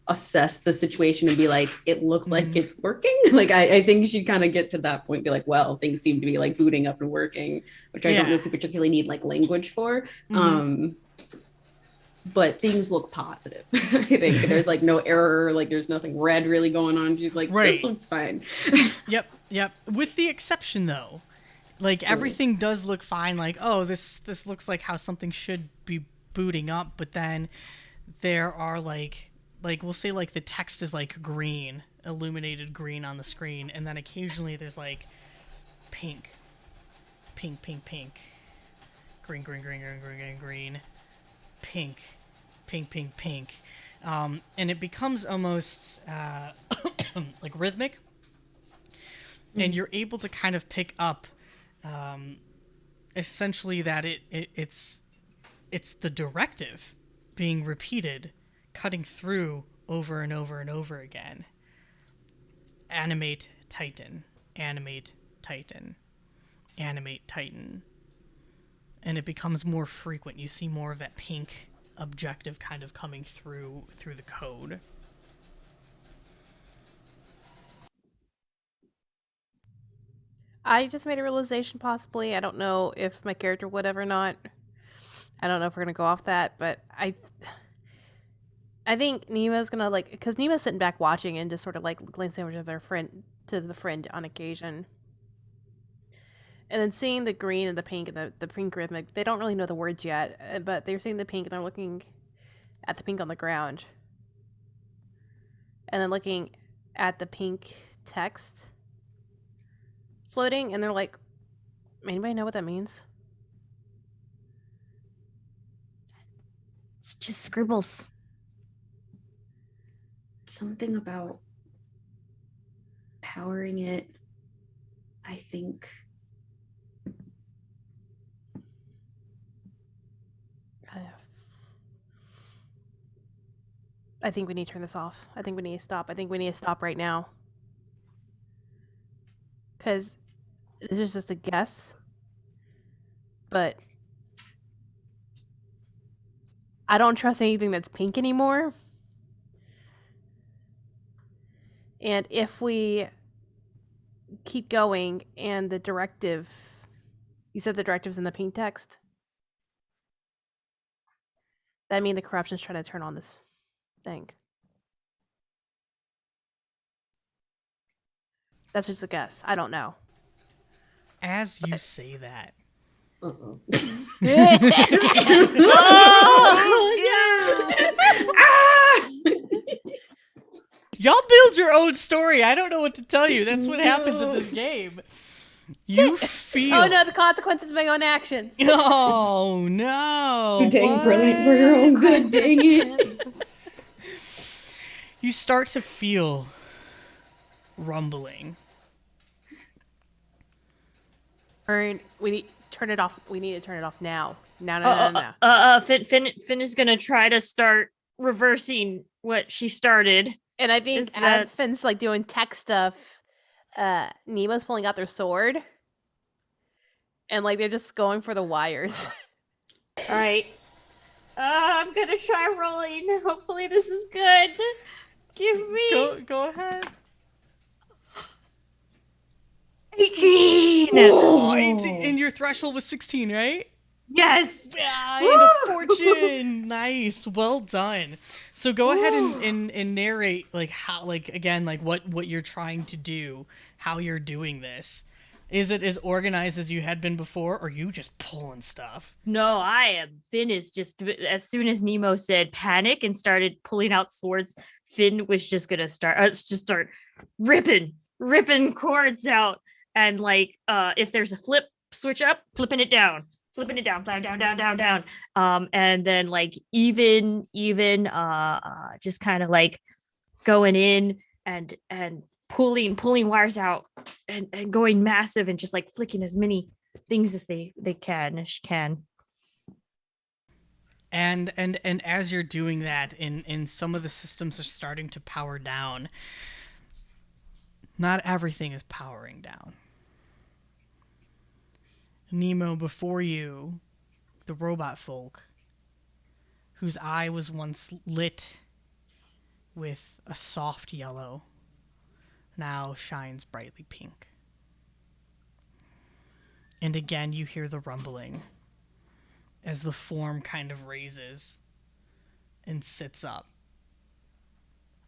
assess the situation and be like, it looks like it's working. Like I think she'd kind of get to that point, be like, well, things seem to be like booting up and working, which I don't know if you particularly need like language for. But things look positive. I think there's like no error, like there's nothing red really going on. She's like, this looks fine. Yep. With the exception though, like everything does look fine. Like, oh, this looks like how something should be booting up. But then there are like we'll say like the text is like green, illuminated green on the screen, and then occasionally there's like pink, green, pink, and it becomes almost like rhythmic, and you're able to kind of pick up essentially that it's the directive being repeated, cutting through over and over and over again. Animate Titan, animate Titan, animate Titan. And it becomes more frequent. You see more of that pink objective kind of coming through the code. I just made a realization, possibly. I don't know if my character would have or not. I don't know if we're gonna go off that, but I think Nemo's gonna like, because Nemo's sitting back watching and just sort of like glancing over to the friend on occasion, and then seeing the green and the pink and the pink rhythmic. They don't really know the words yet, but they're seeing the pink and they're looking at the pink on the ground, and then looking at the pink text floating, and they're like, anybody know what that means? It's just scribbles. Something about powering it, I think. I think we need to turn this off. I think we need to stop. I think we need to stop right now. Because this is just a guess. But I don't trust anything that's pink anymore. And if we keep going and the directive, you said the directive's in the pink text? That means the corruption's trying to turn on this thing. That's just a guess. I don't know. As you say that, Oh, y'all build your own story. I don't know what to tell you. That's what happens in this game. You feel. Oh no, the consequences of my own actions. Oh no! You're dang What? brilliant for your own good, dang it. You start to feel rumbling. We need turn it off. We need to turn it off now. No. Finn is gonna try to start reversing what she started. And I think as Finn's like doing tech stuff, Nemo's pulling out their sword, and like they're just going for the wires. All right. I'm gonna try rolling. Hopefully this is good. Give me Go ahead. 18. Oh, 18. And your threshold was 16, right? Yes. Yeah, and a fortune. Nice. Well done. So go ahead and narrate like how, like, again, like what you're trying to do, how you're doing this, Is it as organized as you had been before, or are you just pulling stuff? No, I am. Finn is just, as soon as Nemo said panic and started pulling out swords, Finn was just gonna start ripping cords out, and like if there's a flip switch up, flipping it down, down, and then like even just kind of like going in and pulling wires out and going massive and just like flicking as many things as she can. And as you're doing that, in some of the systems are starting to power down. Not everything is powering down. Nemo, before you, the robot folk, whose eye was once lit with a soft yellow, now shines brightly pink. And again, you hear the rumbling as the form kind of raises and sits up.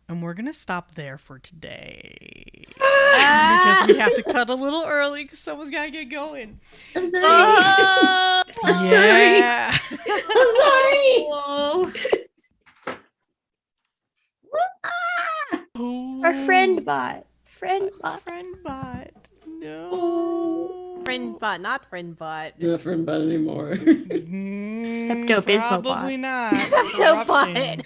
And we're going to stop there for today. Because we have to cut a little early because someone's got to get going. I'm sorry. Yeah. I'm sorry. Whoa. Oh. Our friend bot. Friend bot. No. Friend bot, not friend bot. Not friend bot anymore. Pepto-Bismol Probably bot. not. Pepto bot. Corruption.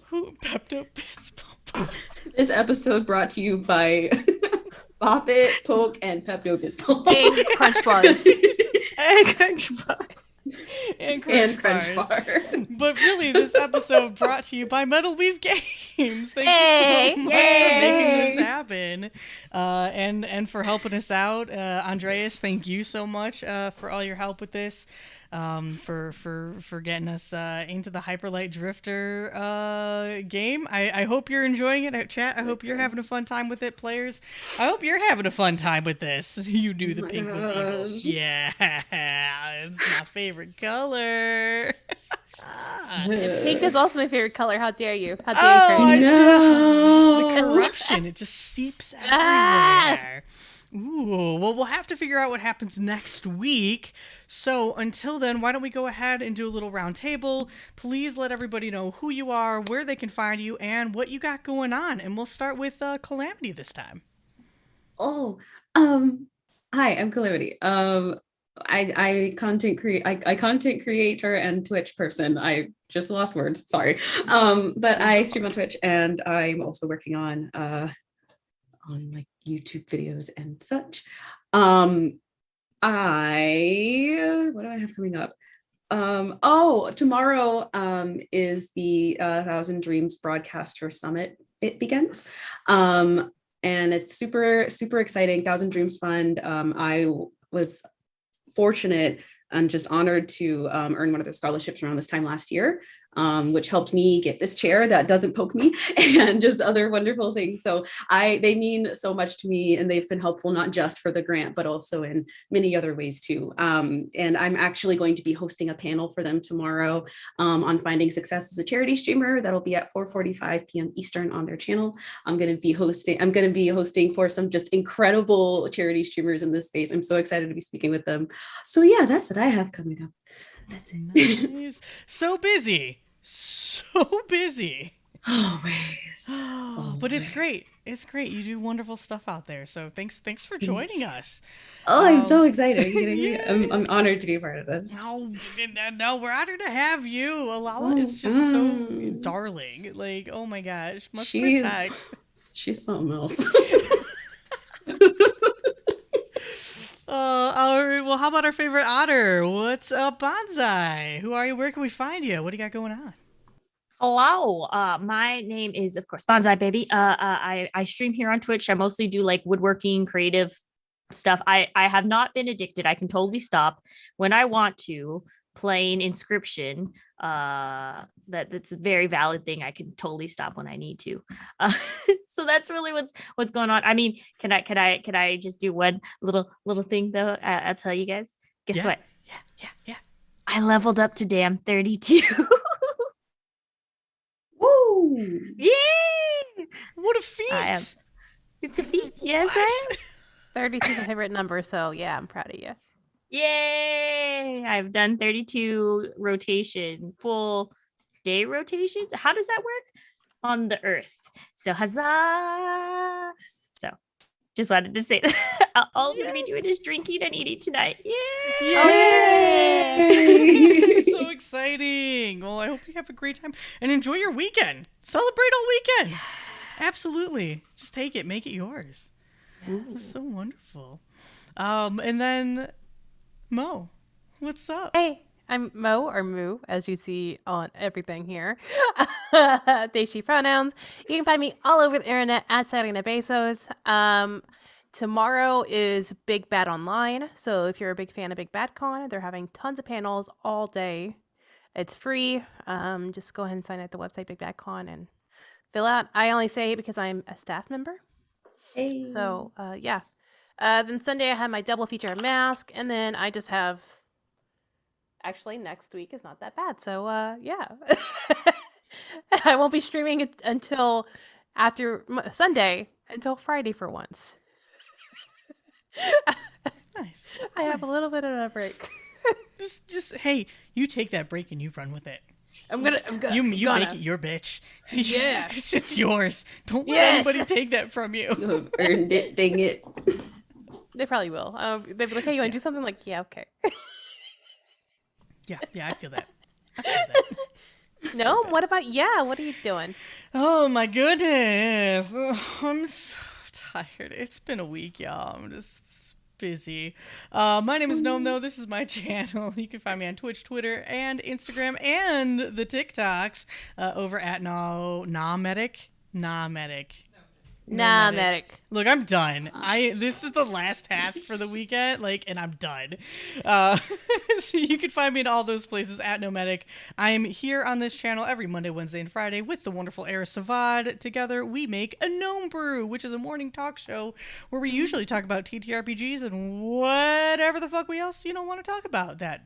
Who? Pepto-Bismol bot. This episode brought to you by Bop It, Poke, and Pepto-Bismol. And Crunch Bars. And Crunch bar. And Crunch Crunch Bars. Bar. But really, this episode brought to you by Metal Weave Games. Thank Yay! you so much for making this happen, and for helping us out, Andreas. Thank you so much for all your help with this, for getting us into the Hyperlight Drifter game. I hope you're enjoying it, chat. I hope you're having a fun time with it, players. I hope you're having a fun time with this. You knew the pink was evil. Yeah, it's my favorite color. Pink is also my favorite color. How dare you? How dare Oh, you turn? Just the corruption. It just seeps Ah! everywhere. Ooh, well, we'll have to figure out what happens next week. So until then, why don't we go ahead and do a little round table? Please let everybody know who you are, where they can find you, and what you got going on. And we'll start with Calamity this time. Oh, hi, I'm Calamity. I content creator and Twitch person. I just lost words. Sorry. But I stream on Twitch, and I'm also working on like YouTube videos and such. What do I have coming up? Tomorrow is the Thousand Dreams Broadcaster Summit. It begins. And it's super exciting. Thousand Dreams Fund. I was fortunate and just honored to earn one of the scholarships around this time last year, which helped me get this chair that doesn't poke me and just other wonderful things. So they mean so much to me, and they've been helpful not just for the grant, but also in many other ways too. And I'm actually going to be hosting a panel for them tomorrow on finding success as a charity streamer. That'll be at 4:45 p.m. Eastern on their channel. I'm going to be hosting for some just incredible charity streamers in this space. I'm so excited to be speaking with them. So yeah, that's what I have coming up. That's it. Nice. So busy. Always. But it's great. It's great. You do wonderful stuff out there. So thanks for joining us. Oh, I'm so excited. Are you kidding me? Yeah. I'm honored to be a part of this. No, we're honored to have you. Elalla is just so darling. Like, oh my gosh. Must protect. She's something else. All right, well, how about our favorite otter? What's up, Banzai? Who are you? Where can we find you? What do you got going on? Hello. My name is, of course, Banzai Baby. I stream here on Twitch. I mostly do like woodworking, creative stuff. I have not been addicted. I can totally stop when I want to. Playing Inscription. That's a very valid thing. I can totally stop when I need to. So that's really what's going on. I mean, can I just do one little thing though? I'll tell you guys. Guess what? Yeah. I leveled up to damn 32. Woo! Yay! What a feat! It's a feat. Yes, I am. 32 is my favorite number, so yeah, I'm proud of you. Yay! I've done 32 rotation, full day rotations. How does that work? On the earth. So huzzah! So just wanted to say that. All I'm going to be doing is drinking and eating tonight. Yay! Yay! So exciting. Well, I hope you have a great time and enjoy your weekend. Celebrate all weekend. Absolutely. Just take it. Make it yours. That's so wonderful. And then Mo, what's up? Hey, I'm Mo or Moo, as you see on everything here. They, she pronouns. You can find me all over the internet at Saturday Bezos. Tomorrow is Big Bad Online. So if you're a big fan of Big Bad Con, they're having tons of panels all day. It's free. Just go ahead and sign up at the website Big Bad Con and fill out. I only say it because I'm a staff member. Hey. So yeah. Then Sunday I have my double feature mask, and then I just have. Actually, next week is not that bad. So yeah, I won't be streaming it until after Sunday until Friday for once. Nice. I have a little bit of a break. Just hey, you take that break and you run with it. I'm gonna. You gonna. make it your bitch. Yeah. It's yours. Don't let Yes. anybody take that from you. You have earned it, dang it. They probably will. They'll be like, "Hey, you want to do something?" Like, yeah, okay. Yeah, I feel that. I feel that. No, what about what are you doing? Oh my goodness. I'm so tired. It's been a week, y'all. I'm just busy. My name is Gnome, though. This is my channel. You can find me on Twitch, Twitter, and Instagram, and the TikToks over at Medic. Nah, medic. Look, I'm done. This is the last task for the weekend, and I'm done. So you can find me in all those places at Nomadic. I am here on this channel every Monday, Wednesday, and Friday with the wonderful Era Savad. Together, we make a Gnome Brew, which is a morning talk show where we usually talk about TTRPGs and whatever the fuck we else want to talk about that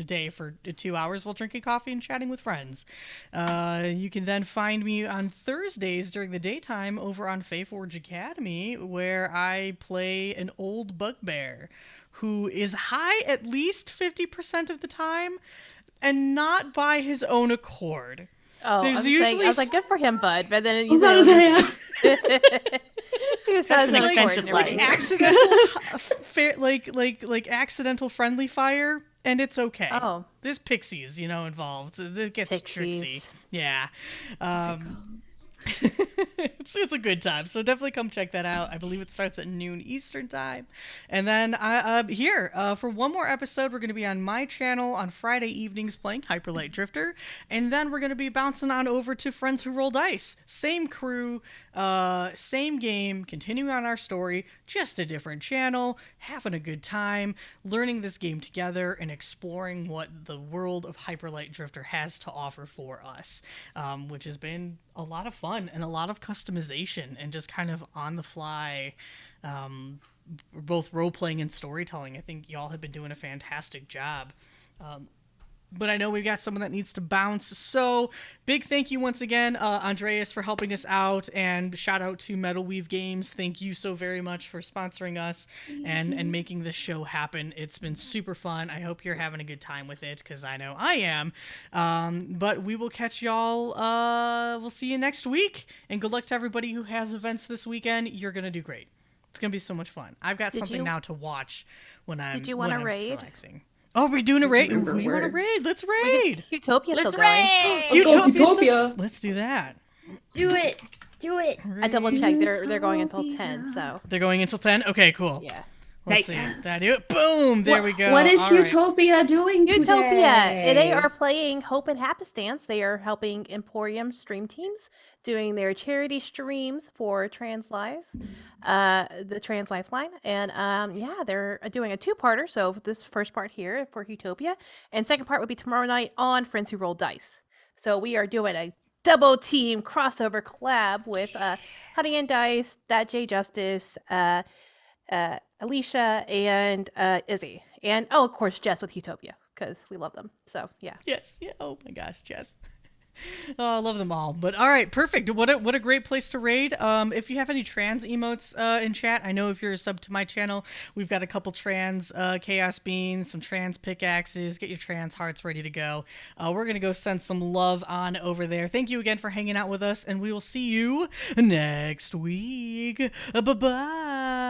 day for 2 hours while drinking coffee and chatting with friends. You can then find me on Thursdays during the daytime over on Fayforge Academy, where I play an old bugbear who is high at least 50% of the time and not by his own accord. Oh, There's I was usually like, good for him, bud. But then I was about to say, he was That's not an as expensive important. life. accidental accidental friendly fire, and it's okay. Oh. There's pixies, involved. It gets tricksy. Pixies. Yeah. It's a good time, so definitely come check that out. I believe it starts at noon Eastern time. And then here for one more episode, we're going to be on my channel on Friday evenings playing Hyperlight Drifter, and then we're going to be bouncing on over to Friends Who Roll Dice. Same crew, same game, continuing on our story, just a different channel, having a good time, learning this game together, and exploring what the world of Hyperlight Drifter has to offer for us, which has been a lot of fun and a lot of customization and just kind of on the fly, both role playing and storytelling. I think y'all have been doing a fantastic job. But I know we've got someone that needs to bounce. So big thank you once again, Andreas, for helping us out, and shout out to Metal Weave Games. Thank you so very much for sponsoring us and making this show happen. It's been super fun. I hope you're having a good time with it, because I know I am. But we will catch y'all. We'll see you next week. And good luck to everybody who has events this weekend. You're going to do great. It's going to be so much fun. I've got something now to watch when I'm Did you want to just raid? Relaxing. Oh, we're doing a raid. We remember want to words. raid. Let's raid. Utopia's Let's still going. raid! Let's go, Utopia. Let's do that. Do it. Do it. I double checked. They're going until 10. So They're going until 10? Okay, cool. yeah. Let's see. Nice. Did I do it? Boom! There we go. What is All right. Utopia doing Utopia. today? They are playing Hope and Happenstance. They are helping Emporium stream teams doing their charity streams for Trans Lives, the Trans Lifeline. And yeah, they're doing a two-parter. So this first part here for Utopia, and second part would be tomorrow night on Friends Who Roll Dice. So we are doing a double team crossover collab with Honey and Dice, That J Justice, Alicia, and Izzy, and of course Jess with Utopia, because we love them. So yeah. Yes. Yeah. Oh my gosh, Jess. Oh, I love them all. But all right, perfect. What a great place to raid. If you have any trans emotes in chat, I know if you're a sub to my channel, we've got a couple trans chaos beans, some trans pickaxes. Get your trans hearts ready to go. We're gonna go send some love on over there. Thank you again for hanging out with us, and we will see you next week. Bye bye.